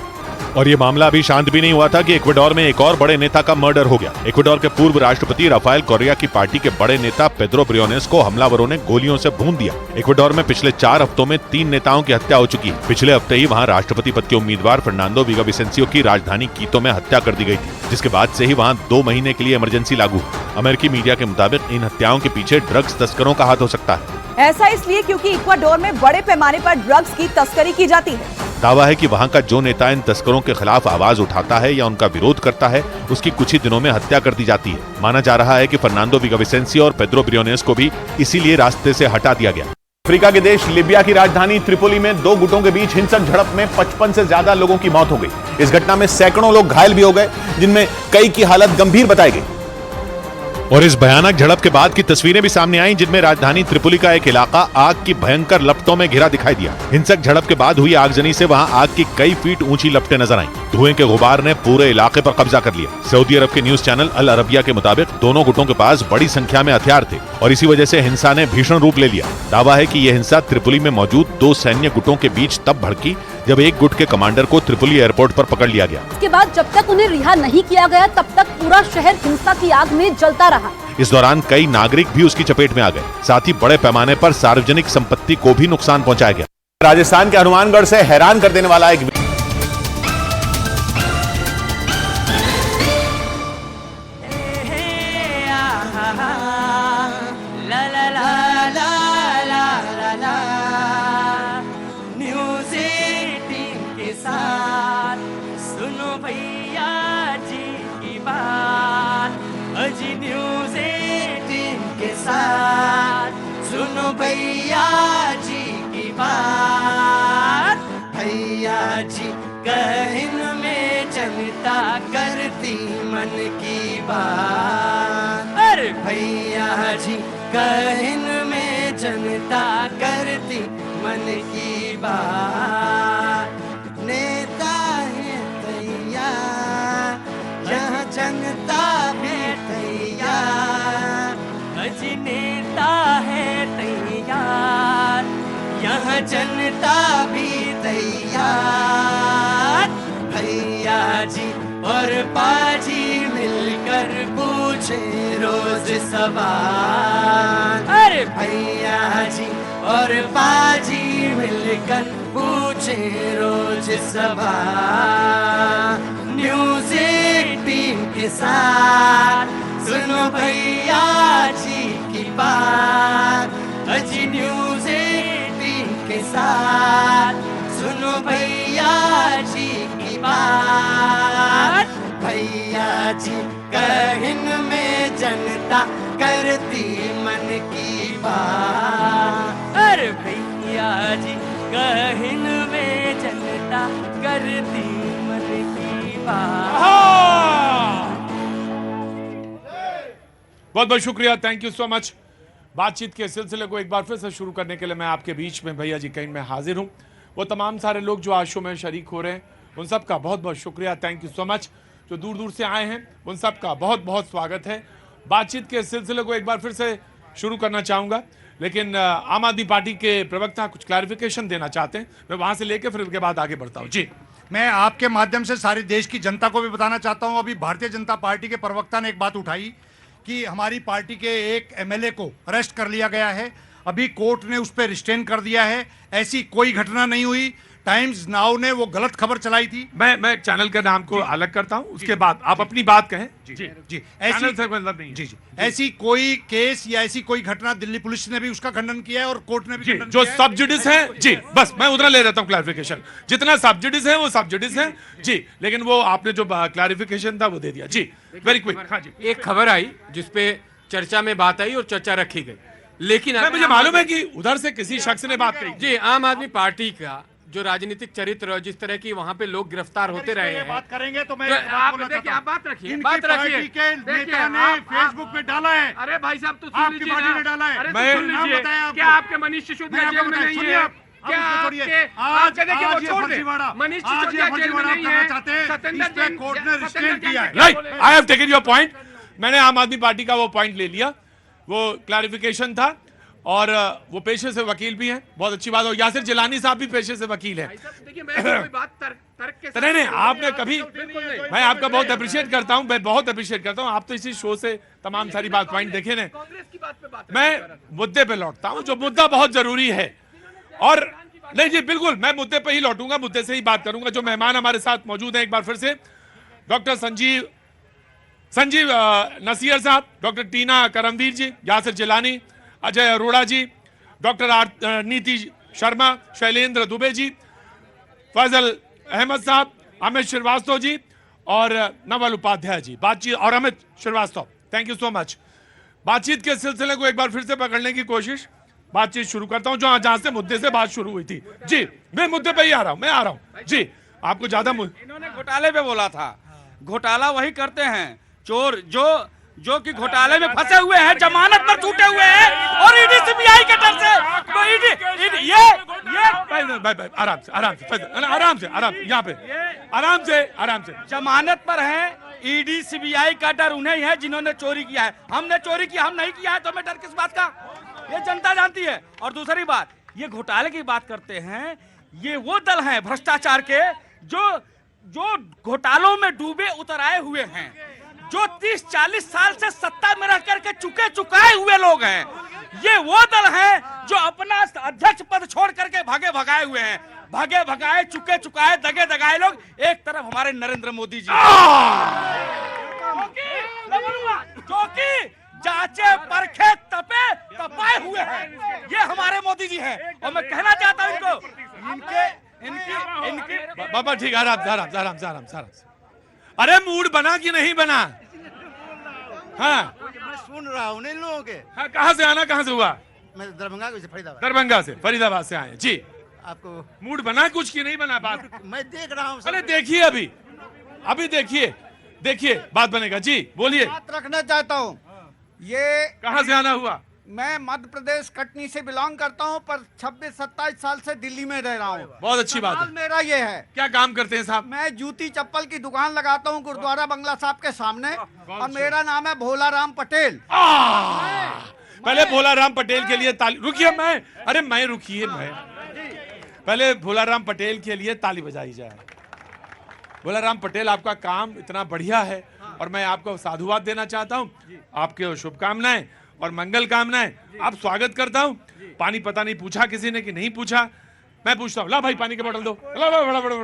और ये मामला अभी शांत भी नहीं हुआ था कि इक्वाडोर में एक और बड़े नेता का मर्डर हो गया। इक्वाडोर के पूर्व राष्ट्रपति राफेल कोरिया की पार्टी के बड़े नेता पेड्रो ब्रियोनेस को हमलावरों ने गोलियों से भून दिया। इक्वाडोर में पिछले 4 हफ्तों में 3 नेताओं की हत्या हो चुकी है। पिछले हफ्ते ही वहां राष्ट्रपति पद के उम्मीदवार फर्नांडो विगाविसेंसियो की राजधानी कीतो में हत्या कर दी गई थी, जिसके बाद से ही वहां 2 महीने के लिए इमरजेंसी लागू हुई। अमेरिकी मीडिया के मुताबिक इन हत्याओं के पीछे ड्रग्स तस्करों का हाथ हो सकता है। ऐसा इसलिए क्योंकि इक्वाडोर में बड़े पैमाने पर ड्रग्स की तस्करी की जाती है। दावा है कि वहां का जो नेता इन तस्करों के खिलाफ आवाज उठाता है या उनका विरोध करता है, उसकी कुछ ही दिनों में हत्या कर दी जाती है। माना जा रहा है कि फर्नांडो विगाविसेंसियो और पेड्रो ब्रियोनेस को भी इसीलिए रास्ते से हटा दिया गया। अफ्रीका के देश लिबिया की राजधानी त्रिपोली में 2 गुटों के बीच हिंसक झड़प में 55 से ज्यादा लोगों की मौत हो गई। इस घटना में सैकड़ों लोग घायल भी हो गए, जिनमें कई की हालत गंभीर बताई गई। और इस भयानक झड़प के बाद की तस्वीरें भी सामने आई, जिनमें राजधानी त्रिपोली का एक इलाका आग की भयंकर लपटों में घिरा दिखाई दिया। हिंसक झड़प के बाद हुई आगजनी से वहां आग की कई फीट ऊंची लपटें नजर आईं। धुएं के गुबार ने पूरे इलाके पर कब्जा कर लिया। सऊदी अरब के न्यूज चैनल अल अरबिया के मुताबिक दोनों गुटों के पास बड़ी संख्या में हथियार थे और इसी वजह से हिंसा ने भीषण रूप ले लिया। दावा है कि यह हिंसा त्रिपोली में मौजूद 2 सैन्य गुटों के बीच तब भड़की जब एक गुट के कमांडर को त्रिपोली एयरपोर्ट पर पकड़ लिया गया। इसके बाद जब तक उन्हें रिहा नहीं किया गया तब तक पूरा शहर हिंसा की आग में जलता रहा। इस दौरान कई नागरिक भी उसकी चपेट में आ गए। साथ ही बड़े पैमाने पर सार्वजनिक संपत्ति को भी नुकसान पहुंचाया गया। राजस्थान के हनुमानगढ़ से हैरान कर देने वाला एक सुनो भैया जी की बात, भैया जी कहन में जनता करती मन की बात। अरे भैया जी कहन में जनता करती मन की बात। नेता है तैयार, यहाँ जनता है तैयार। अजी नेता है तैयार, यहाँ जनता भी तैयार। भैया जी और पाजी मिलकर पूछे रोज सवाल। अरे भैया जी और पाजी मिलकर पूछे रोज सवाल। न्यूज़ 18 के साथ सुनो भैया जी की बात। अजी न्यूज़ 18 के साथ सुनो भैया जी की बात। भैया जी कहन में जनता करती मन की बात। अरे भैया जी कहन में जनता करती मन की बात। बहुत बहुत शुक्रिया, थैंक यू सो मच। बातचीत के सिलसिले को एक बार फिर से शुरू करने के लिए मैं आपके बीच में भैया जी कहीं में हाजिर हूं। वो तमाम सारे लोग जो आज शो में शरीक हो रहे हैं उन सब का बहुत बहुत शुक्रिया, थैंक यू सो मच। जो दूर दूर से आए हैं उन सब का बहुत बहुत स्वागत है। बातचीत के सिलसिले को एक बार फिर से शुरू करना चाहूँगा, लेकिन आम आदमी पार्टी के प्रवक्ता कुछ क्लैरिफिकेशन देना चाहते हैं। मैं वहाँ से लेकर फिर उसके बाद आगे बढ़ता हूँ। जी, मैं आपके माध्यम से सारे देश की जनता को भी बताना चाहता हूँ, अभी भारतीय जनता पार्टी के प्रवक्ता ने एक बात उठाई कि हमारी पार्टी के एक एमएलए को अरेस्ट कर लिया गया है। अभी कोर्ट ने उस पर रिस्ट्रेन कर दिया है। ऐसी कोई घटना नहीं हुई। टाइम्स नाउ ने वो गलत खबर चलाई थी। मैं चैनल के नाम को अलग करता हूं, उसके बाद आप अपनी बात कहें। जी जी, चैनल से मतलब नहीं। जी जी, ऐसी कोई केस या ऐसी कोई घटना दिल्ली पुलिस ने भी उसका खंडन किया है और कोर्ट ने भी खंडन जो किया है। सब जुडिस है जी, बस मैं उधर ले रहता हूं क्लैरिफिकेशन। जितना सब जुडिस है वो सब जुडिस है जी, लेकिन वो आपने जो क्लैरिफिकेशन था वो दे दिया जी। Very quick. हाँ जी, एक खबर आई जिसपे चर्चा में बात आई और चर्चा रखी गई, लेकिन मुझे मालूम है कि उधर से किसी शख्स ने बात कही जी। आम आदमी पार्टी का जो राजनीतिक चरित्र और जिस तरह की वहाँ पे लोग गिरफ्तार होते रहे हैं, बात करेंगे तो मैं आप देखिए, आप बात रखिए, बात पार्टी के नेता ने फेसबुक पे डाला है। अरे भाई साहब तो सुन आपकी लीजिए पार्टी ना। ने डाला है। अरे मैं- तो सुन लीजिए, क्या आपके मनीष सिसोदिया जेल में नहीं है? क्या आज देखिए वो छोड़ दे, फर्जीवाड़ा मनीष सिसोदिया जेल में नहीं है, सत्येंद्र जैन कोर्ट ने रिस्ट्रेन किया है। Right, I have taken your point. मैंने आम आदमी पार्टी का वो पॉइंट ले लिया, वो क्लैरिफिकेशन था। और वो पेशे से वकील भी हैं, बहुत अच्छी बात। और यासिर जिलानी साहब भी पेशे से वकील हैं। देखिए मैं कोई बात तर्क के नहीं नहीं, आपने कभी, मैं आपका बहुत अप्रिशिएट करता हूं, मैं बहुत अप्रिशिएट करता हूं। आप तो इसी शो से तमाम सारी बात पॉइंट देखे ने। मैं मुद्दे पे लौटता हूं, जो मुद्दा बहुत जरूरी है। और नहीं जी, बिल्कुल मैं मुद्दे पे ही लौटूंगा, मुद्दे से ही बात करूंगा। जो मेहमान हमारे साथ मौजूद हैं, एक बार फिर से डॉक्टर संजीव नसीर साहब, डॉक्टर टीना करमवीर जी, यासिर जिलानी, अजय अरोड़ा जी, डॉक्टर नीति शर्मा, शैलेंद्र दुबे जी, फैजल अहमद साहब, अमित श्रीवास्तव जी और नवल उपाध्याय जी। बातचीत और Amit Srivastava, thank you so much. बातचीत के सिलसिले को एक बार फिर से पकड़ने की कोशिश, बातचीत शुरू करता हूं जहां से मुद्दे से बात शुरू हुई थी। जी, मैं मुद्दे पे ही आ रहा हूं जी। आपको ज्यादा इन्होंने घोटाले पे बोला था, घोटाला वही करते हैं चोर जो कि घोटाले में फंसे हुए हैं, जमानत पर छूटे हुए हैं और ईडी सीबीआई के डर से ये आराम से यहाँ पे आराम से जमानत पर है। ईडी सीबीआई का डर उन्हें है जिन्होंने चोरी किया है। हमने चोरी किया, हम नहीं किया है तो हमें डर किस बात का? ये जनता जानती है। और दूसरी बात, ये घोटाले की बात करते हैं, ये वो दल हैं भ्रष्टाचार के जो घोटालों में डूबे उतर आए हुए हैं, जो 30-40 साल से सत्ता में रह करके चुकाए हुए लोग हैं। ये वो दल हैं जो अपना अध्यक्ष पद छोड़ करके भगाए हुए हैं, भगाए चुकाए दगे दगाए लोग। एक तरफ हमारे नरेंद्र मोदी जी जो कि जांचे परखे तपाए हुए हैं, ये हमारे मोदी जी हैं। और मैं कहना चाहता हूं इनके बाबा ठीक, आराम से। अरे मूड बना कि नहीं बना? हाँ, मैं सुन रहा हूँ इन लोगों के। हाँ, कहाँ से आना, कहाँ से हुआ? मैं दरभंगा से फरीदाबाद से आए जी। आपको मूड बना कुछ की नहीं बना? बात मैं देख रहा हूँ। अरे देखिए, अभी देखिए बात बनेगा जी। बोलिए। बात रखना चाहता हूँ। ये कहाँ से आना हुआ? मैं मध्य प्रदेश कटनी से बिलोंग करता हूँ, पर 26-27 साल से दिल्ली में रह रहा हूँ। बहुत अच्छी बात है। मेरा ये है। क्या काम करते हैं साहब? मैं जूती चप्पल की दुकान लगाता हूँ गुरुद्वारा बंगला साहब के सामने, और मेरा नाम है भोला राम पटेल। पहले भोला राम पटेल के लिए ताली। रुकिए, रुकिए, पहले भोला राम पटेल के लिए ताली बजाई जाए। भोला राम पटेल, आपका काम इतना बढ़िया है और मैं आपको साधुवाद देना चाहता हूँ। आपके शुभकामनाएं और मंगल कामनाएं। आप स्वागत करता हूं। पानी पता नहीं पूछा किसी ने कि नहीं पूछा, मैं पूछता हूं। ला भाई पानी की बोतल दो। ला बड़ा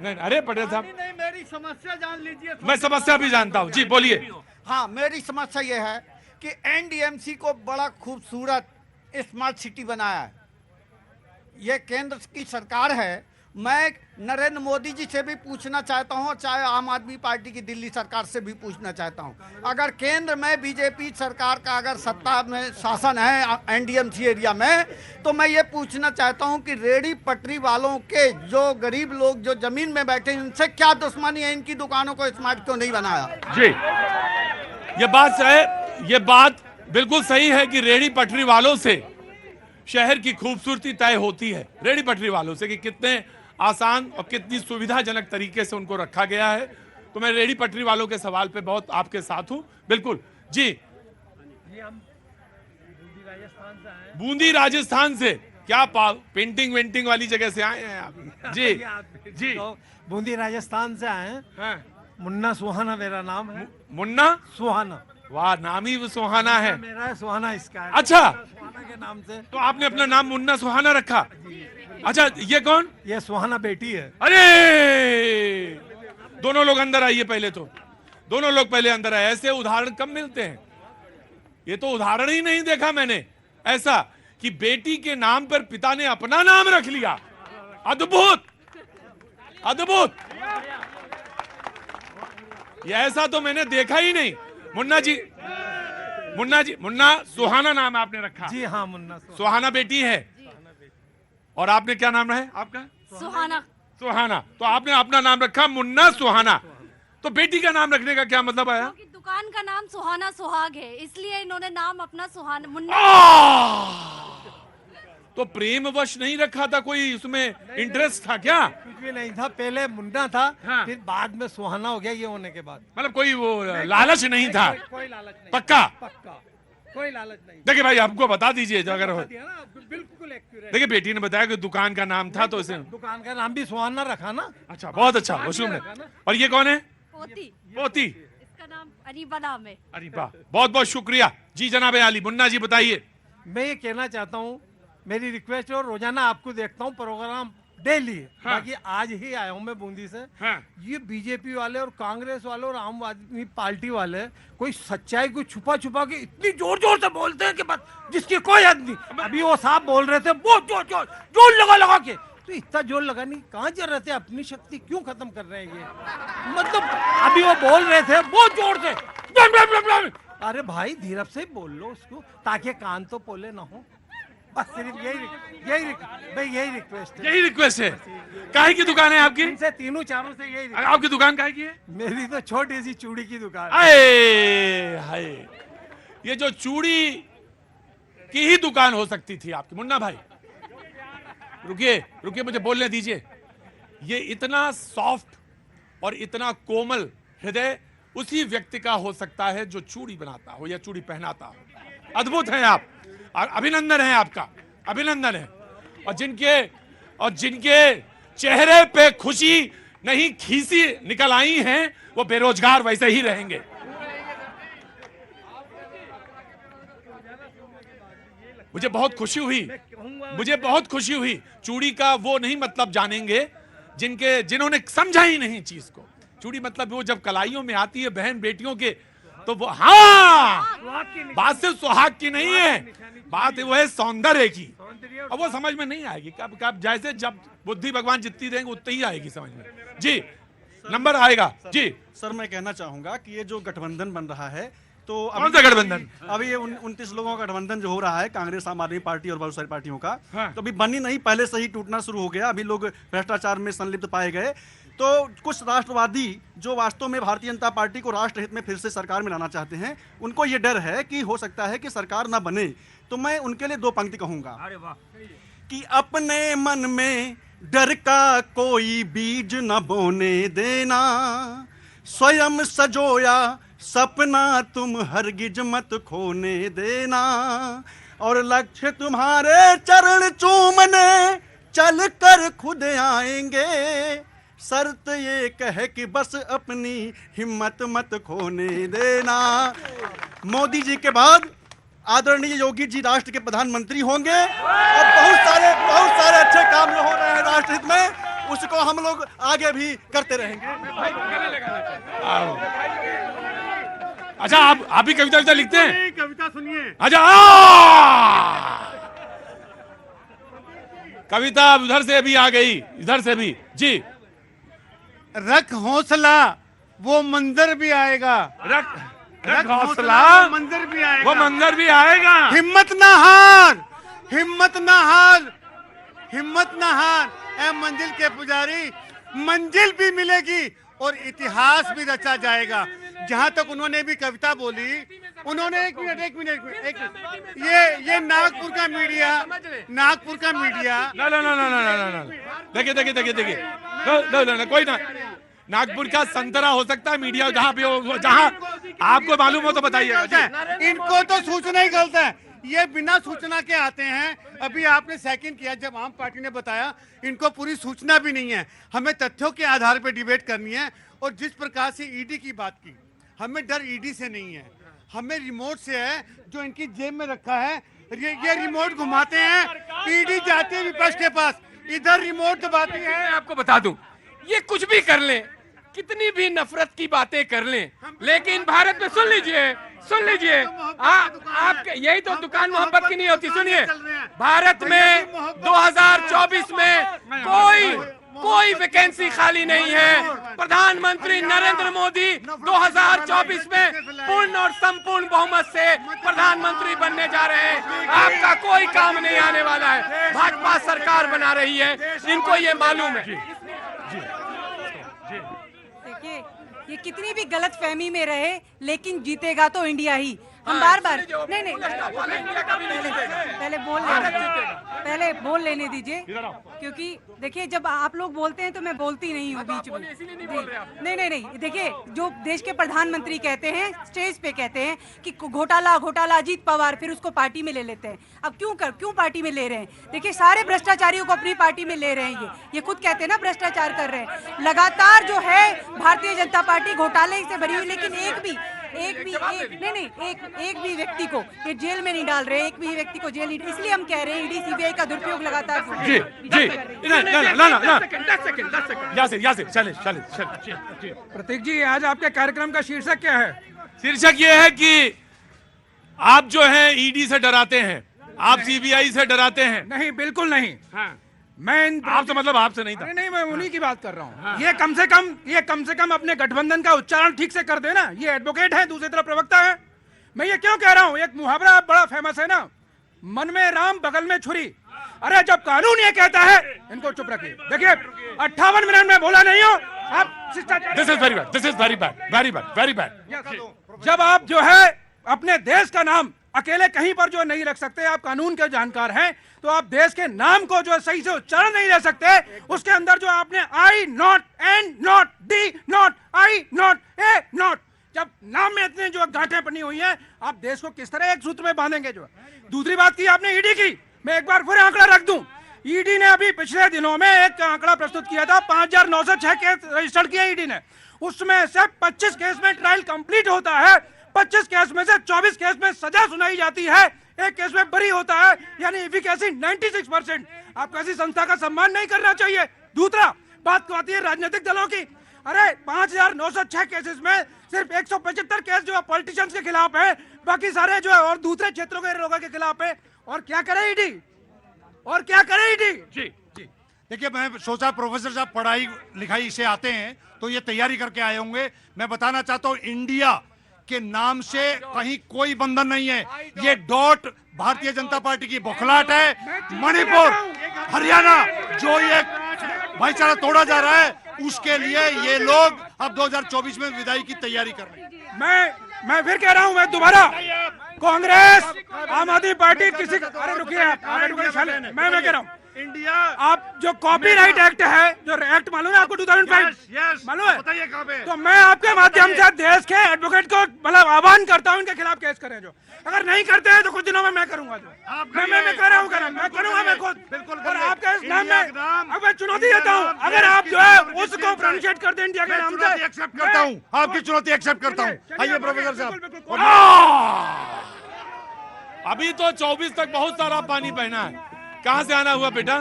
नहीं, अरे पटेल साहब, नहीं, मेरी समस्या जान लीजिए। मैं समस्या भी जानता हूं जी, बोलिए। हाँ, मेरी समस्या ये है कि एनडीएमसी को बड़ा खूबसूरत स्मार्ट सिटी बनाया है। ये केंद्र की सरकार है। मैं नरेंद्र मोदी जी से भी पूछना चाहता हूं, चाहे आम आदमी पार्टी की दिल्ली सरकार से भी पूछना चाहता हूं, अगर केंद्र में बीजेपी सरकार का अगर सत्ता में शासन है एनडीएमसी एरिया में, तो मैं ये पूछना चाहता हूं कि रेहड़ी पटरी वालों के जो गरीब लोग जो जमीन में बैठे हैं, उनसे क्या दुश्मनी है? इनकी दुकानों को स्मार्ट क्यों नहीं बनाया? जी, ये बात बिल्कुल सही है कि रेहड़ी पटरी वालों से शहर की खूबसूरती तय होती है। रेहड़ी पटरी वालों से कि कितने आसान और कितनी सुविधाजनक तरीके से उनको रखा गया है। तो मैं रेहड़ी पटरी वालों के सवाल पे बहुत आपके साथ हूं। बिल्कुल जी। बूंदी राजस्थान से क्या पेंटिंग वेंटिंग वाली जगह से आए हैं आप? जी बूंदी राजस्थान से आए हैं। मुन्ना सुहाना मेरा नाम है। मुन्ना सुहाना। वाह, नाम ही वो सुहाना है। मेरा सुहाना इसका है। अच्छा, सुहाना के नाम से तो आपने अपना नाम मुन्ना सुहाना रखा। अच्छा, ये कौन? ये सुहाना बेटी है। अरे, दोनों लोग अंदर आइए। पहले तो दोनों लोग पहले अंदर आए। ऐसे उदाहरण कम मिलते हैं। ये तो उदाहरण ही नहीं देखा मैंने ऐसा कि बेटी के नाम पर पिता ने अपना नाम रख लिया। अद्भुत, अद्भुत। ये ऐसा तो मैंने देखा ही नहीं। मुन्ना जी, मुन्ना सुहाना नाम आपने रखा? जी हाँ, मुन्ना सुहाना बेटी है। और आपने क्या नाम है आपका? सुहाना। सुहाना। तो आपने अपना नाम रखा मुन्ना सुहाना। तो बेटी का नाम रखने का क्या मतलब आया? क्योंकि दुकान का नाम सुहाना सुहाग है, इसलिए इन्होंने नाम अपना सुहाना मुन्ना। तो प्रेमवश नहीं रखा था, कोई उसमें इंटरेस्ट था क्या? कुछ भी नहीं था, पहले मुन्ना था। हाँ। फिर बाद में सुहाना हो गया ये होने के बाद। मतलब कोई वो लालच नहीं था? कोई लालच नहीं। पक्का? पक्का, कोई लालच नहीं। देखिए भाई, हमको बता दीजिए अगर हो। बिल्कुल एक्यूरेट। देखिए, बेटी ने बताया कि दुकान का नाम था, तो इसे दुकान का नाम भी सुहाना रखा ना। अच्छा, बहुत अच्छा, वॉशरूम में। और ये कौन है? पोती। पोती। इसका नाम अरीबा नाम है। अरीबा, बहुत बहुत शुक्रिया जी। जनाब आली, मुन्ना जी बताइए। मैं ये कहना चाहता हूँ, मेरी रिक्वेस्ट है, और रोजाना आपको देखता हूँ प्रोग्राम डेली। हाँ। बाकी आज ही आया हूँ मैं बूंदी से। हाँ। ये बीजेपी वाले और कांग्रेस वाले और आम आदमी पार्टी वाले कोई सच्चाई को छुपा छुपा के इतनी जोर जोर से बोलते हैं कि बस जिसकी कोई हद नहीं। अभी वो साहब बोल रहे थे बहुत जोर जोर जोर लगा के, तो इतना जोर लगा नहीं, कहाँ जरूरत है? अपनी शक्ति क्यों खत्म कर रहे हैं ये? मतलब अभी वो बोल रहे थे बहुत जोर से। अरे भाई, धीरे से बोल लो उसको, ताकि कान तो पोले ना हो। बस सिर्फ यही रिक्वेस्ट है। यही रिक्वेस्ट है। काहे की दुकान है आपकी? इनसे तीनों चारों से यही। आपकी दुकान काहे की है? मेरी तो छोटी सी चूड़ी की दुकान। आए हाय, ये जो चूड़ी की ही दुकान हो सकती थी आपकी। मुन्ना भाई, रुकिए रुकिए, मुझे बोलने दीजिए। ये इतना सॉफ्ट और इतना कोमल हृदय उसी व्यक्ति का हो सकता है जो चूड़ी बनाता हो या चूड़ी पहनाता हो। अद्भुत हैं आप, और अभिनंदन है आपका, अभिनंदन है। और जिनके चेहरे पे खुशी नहीं खीसी निकल आई हैं, वो बेरोजगार वैसे ही रहेंगे। मुझे बहुत खुशी हुई। चूड़ी का वो नहीं मतलब जानेंगे जिन्होंने समझा ही नहीं चीज को। चूड़ी मतलब वो जब कलाइयों में आती है बहन बेटियों के, तो वो, हाँ, बात सिर्फ सुहाग की नहीं है, बात वो है सौंदर्य की। अब वो समझ में नहीं आएगी, कब जैसे जब बुद्धि भगवान जितनी देंगे उतनी ही आएगी समझ में। जी, नंबर आएगा जी। सर, मैं कहना चाहूंगा कि ये जो गठबंधन बन रहा है, तो कौन सा गठबंधन? अभी ये 29 लोगों का गठबंधन जो हो रहा है, कांग्रेस, आम आदमी पार्टी और बहुत सारी पार्टियों का, तो अभी बनी नहीं, पहले से ही टूटना शुरू हो गया। अभी लोग भ्रष्टाचार में संलिप्त पाए गए। तो कुछ राष्ट्रवादी जो वास्तव में भारतीय जनता पार्टी को राष्ट्रहित में फिर से सरकार में लाना चाहते हैं, उनको ये डर है कि हो सकता है कि सरकार ना बने। तो मैं उनके लिए 2 पंक्ति कहूंगा कि अपने मन में डर का कोई बीज न बोने देना, स्वयं सजोया सपना तुम हरगिज मत खोने देना, और लक्ष्य तुम्हारे चरण चूमने चल कर खुद आएंगे, शर्त ये कहे कि बस अपनी हिम्मत मत खोने देना। मोदी जी के बाद आदरणीय योगी जी राष्ट्र के प्रधानमंत्री होंगे, और बहुत सारे अच्छे काम जो हो रहे हैं राष्ट्रहित में, उसको हम लोग आगे भी करते रहेंगे। अच्छा, आप भी कविता लिखते हैं? कविता सुनिए। अच्छा, कविता उधर से भी आ गई, इधर से भी जी। रख हौसला, वो मंजर भी आएगा। रख हौसला, मंजर भी आएगा। वो मंजर भी आएगा। हिम्मत ना हार, हिम्मत ना हार, हिम्मत ना हार, ऐ मंजिल के पुजारी, मंजिल भी मिलेगी और इतिहास भी रचा जाएगा। जहां तक उन्होंने भी कविता बोली, उन्होंने एक मिनट, ये नागपुर का मीडिया, ना, देखिए, कोई ना, नागपुर का संतरा हो सकता है मीडिया, जहां आपको मालूम हो तो बताइए। इनको तो सूचना ही गलत है, ये बिना सूचना के आते हैं। अभी आपने सेकंड किया जब आम पार्टी ने बताया, इनको पूरी सूचना भी नहीं है। हमें तथ्यों के आधार पर डिबेट करनी है। और जिस प्रकार से ईडी की बात की, हमें डर ईडी से नहीं है, हमें रिमोट से है जो इनकी जेब में रखा है, ये रिमोट घुमाते हैं, ईडी जाती है विपक्ष के पास, इधर रिमोट दबाती है। मैं आपको बता दूं, ये कुछ भी कर लें, कितनी भी नफरत की बातें कर लें, लेकिन भारत में सुन लीजिए आपके यही तो दुकान मोहब्बत की नहीं होती। सुनिए, भारत में 2024 में कोई वैकेंसी खाली नहीं है। प्रधानमंत्री नरेंद्र मोदी 2024 में पूर्ण और संपूर्ण बहुमत से प्रधानमंत्री बनने जा रहे हैं। आपका कोई काम नहीं आने वाला है। भाजपा सरकार बना रही है, इनको ये मालूम है। देखिए, ये कितनी भी गलत फहमी में रहे, लेकिन जीतेगा तो इंडिया ही। हम बार नहीं पहले बोल लेने दीजिए, क्योंकि देखिए जब आप लोग बोलते हैं तो मैं बोलती नहीं हूँ बीच में। नहीं देखिए, जो देश के प्रधानमंत्री कहते हैं, स्टेज पे कहते हैं कि घोटाला अजीत पवार, फिर उसको पार्टी में ले लेते हैं। अब क्यों पार्टी में ले रहे हैं? देखिए, सारे भ्रष्टाचारियों को अपनी पार्टी में ले रहे हैं। ये खुद कहते हैं ना भ्रष्टाचार कर रहे हैं। लगातार जो है भारतीय जनता पार्टी घोटाले से भरी हुई, लेकिन एक भी व्यक्ति को ये जेल में नहीं डाल रहे, एक भी व्यक्ति को जेल नहीं। इसलिए हम कह रहे हैं ईडी सीबीआई का दुरुपयोग लगातार प्रतीक जी, आज आपके कार्यक्रम का शीर्षक क्या है? शीर्षक ये है कि आप जो हैं ईडी से डराते हैं, आप सीबीआई से डराते हैं। नहीं, बिल्कुल नहीं। मैं आपसे मतलब आपसे नहीं था। नहीं, मैं उन्हीं की बात कर रहा हूँ। ये कम से कम अपने गठबंधन का उच्चारण ठीक से कर देना। ये एडवोकेट है, दूसरी तरफ प्रवक्ता है। मैं ये क्यों कह रहा हूँ, एक मुहावरा बड़ा फेमस है ना, मन में राम बगल में छुरी। अरे जब कानून ये कहता है, इनको चुप रखिए। देखिए, 58 मिनट में बोला नहीं हो आप। This is very bad. जब आप जो है अपने देश का नाम अकेले कहीं पर जो नहीं रख सकते, आप कानून के जानकार हैं, तो आप देश के नाम को जो सही से उच्चारण नहीं ले सकते, उसके अंदर जो आपने I not, N not, D not, I not, A not, जब नाम में इतने जो गांठें बनी हुई हैं, आप देश को किस तरह एक सूत्र में बांधेंगे? जो दूसरी बात की आपने ईडी की, मैं एक बार फिर आंकड़ा रख दूं। ईडी ने अभी पिछले दिनों में एक आंकड़ा प्रस्तुत किया था, 5906 केस रजिस्टर्ड किए ईडी ने। उसमें से 25 केस में ट्रायल कंप्लीट होता है, 25 केस में से 24 केस में सजा सुनाई जाती है, एक केस में बरी होता है, यानी एफिकेसी 96%। आपको ऐसी संस्था का सम्मान नहीं करना चाहिए। दूसरा बात को आती है राजनीतिक दलों की। अरे 5906 केसेस में सिर्फ 175 केस जो है पॉलिटिशियंस के खिलाफ है, बाकी सारे जो है और दूसरे क्षेत्रों के लोगों के खिलाफ है। और क्या करे ईडी? जी देखिए, मैं सोचा प्रोफेसर साहब पढ़ाई लिखाई से आते हैं तो ये तैयारी करके आए होंगे। मैं बताना चाहता हूँ, इंडिया के नाम से कहीं कोई बंधन नहीं है। ये डॉट भारतीय जनता पार्टी की बौखलाहट है। मणिपुर, हरियाणा जो ये भाईचारा तोड़ा जा रहा है, उसके लिए ये लोग अब 2024 में विदाई की तैयारी कर रहे हैं। मैं फिर कह रहा हूं, मैं दोबारा, कांग्रेस, आम आदमी पार्टी, किसी, अरे रुकिए आप, मैं कह रहा हूं, इंडिया, आप जो कॉपीराइट एक्ट है, जो एक्ट मालूम है आपको 2005 मालूम है? बताइए कहां पे? तो मैं आपके माध्यम से देश के एडवोकेट को मतलब आह्वान करता हूं, इनके खिलाफ केस करें। जो अगर नहीं करते हैं तो कुछ दिनों में मैं करूंगा। जो मैं कह रहा हूं, मैं करूंगा, मैं खुद। बिल्कुल। और आपके इस नाम में अब मैं चुनौती देता हूं, अगर आप जो है उसको प्रोनाउंसिएट कर दें इंडिया के नाम से, एक्सेप्ट करता हूं, आपकी चुनौती एक्सेप्ट करता हूं। आइए प्रोफेसर साहब। अभी तो 24 तक बहुत सारा पानी बहना है। कहां से आना हुआ बेटा?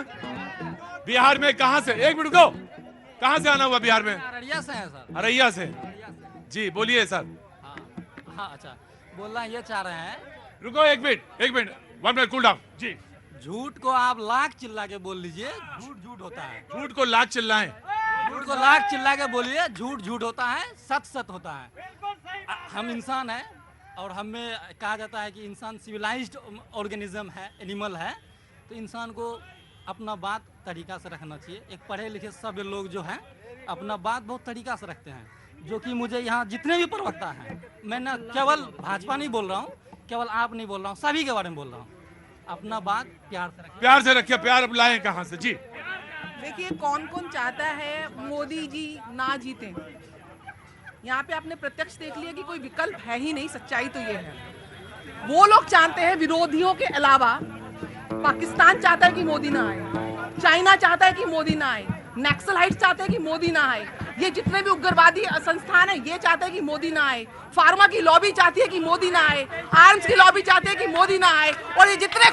बिहार में कहां से? एक मिनट रुको, कहां से आना हुआ बिहार में? अररिया से है सर। अररिया से। जी बोलिए सर। हाँ, अच्छा, बोलना ये चाह रहे हैं। रुको एक मिनट, 1 मिनट, कूल डाउन। जी, झूठ को आप लाख चिल्ला के बोल लीजिए, झूठ होता है। झूठ को लाख चिल्लाएं, झूठ को लाख चिल्ला के बोलिए, झूठ होता है, सत होता है। हम इंसान हैं और हमें कहा जाता है कि इंसान सिविलाइज्ड ऑर्गेनिज्म है, एनिमल है, तो इंसान को अपना बात तरीका से रखना चाहिए। एक पढ़े लिखे सब लोग जो हैं अपना बात बहुत तरीका से रखते हैं, जो कि मुझे यहाँ जितने भी प्रवक्ता हैं, मैं न केवल भाजपा नहीं बोल रहा हूँ, केवल आप नहीं बोल रहा हूँ, सभी के बारे में बोल रहा हूँ, अपना बात प्यार से रखिए। प्यार अब लाएं कहाँ से? जी देखिए, कौन कौन चाहता है मोदी जी ना जीते? यहाँ पे आपने प्रत्यक्ष देख लिया कि कोई विकल्प है ही नहीं। सच्चाई तो ये है, वो लोग चाहते हैं विरोधियों के अलावा, पाकिस्तान चाहता है कि मोदी ना आए, चाइना चाहता है कि मोदी ना आए, नक्सलाइट चाहते हैं कि मोदी ना आए, ये जितने भी उग्रवादी संस्थान है ये चाहते हैं कि मोदी ना आए, फार्मा की लॉबी चाहती है कि मोदी ना आए, आर्म्स की लॉबी चाहती है कि मोदी ना आए, और ये जितने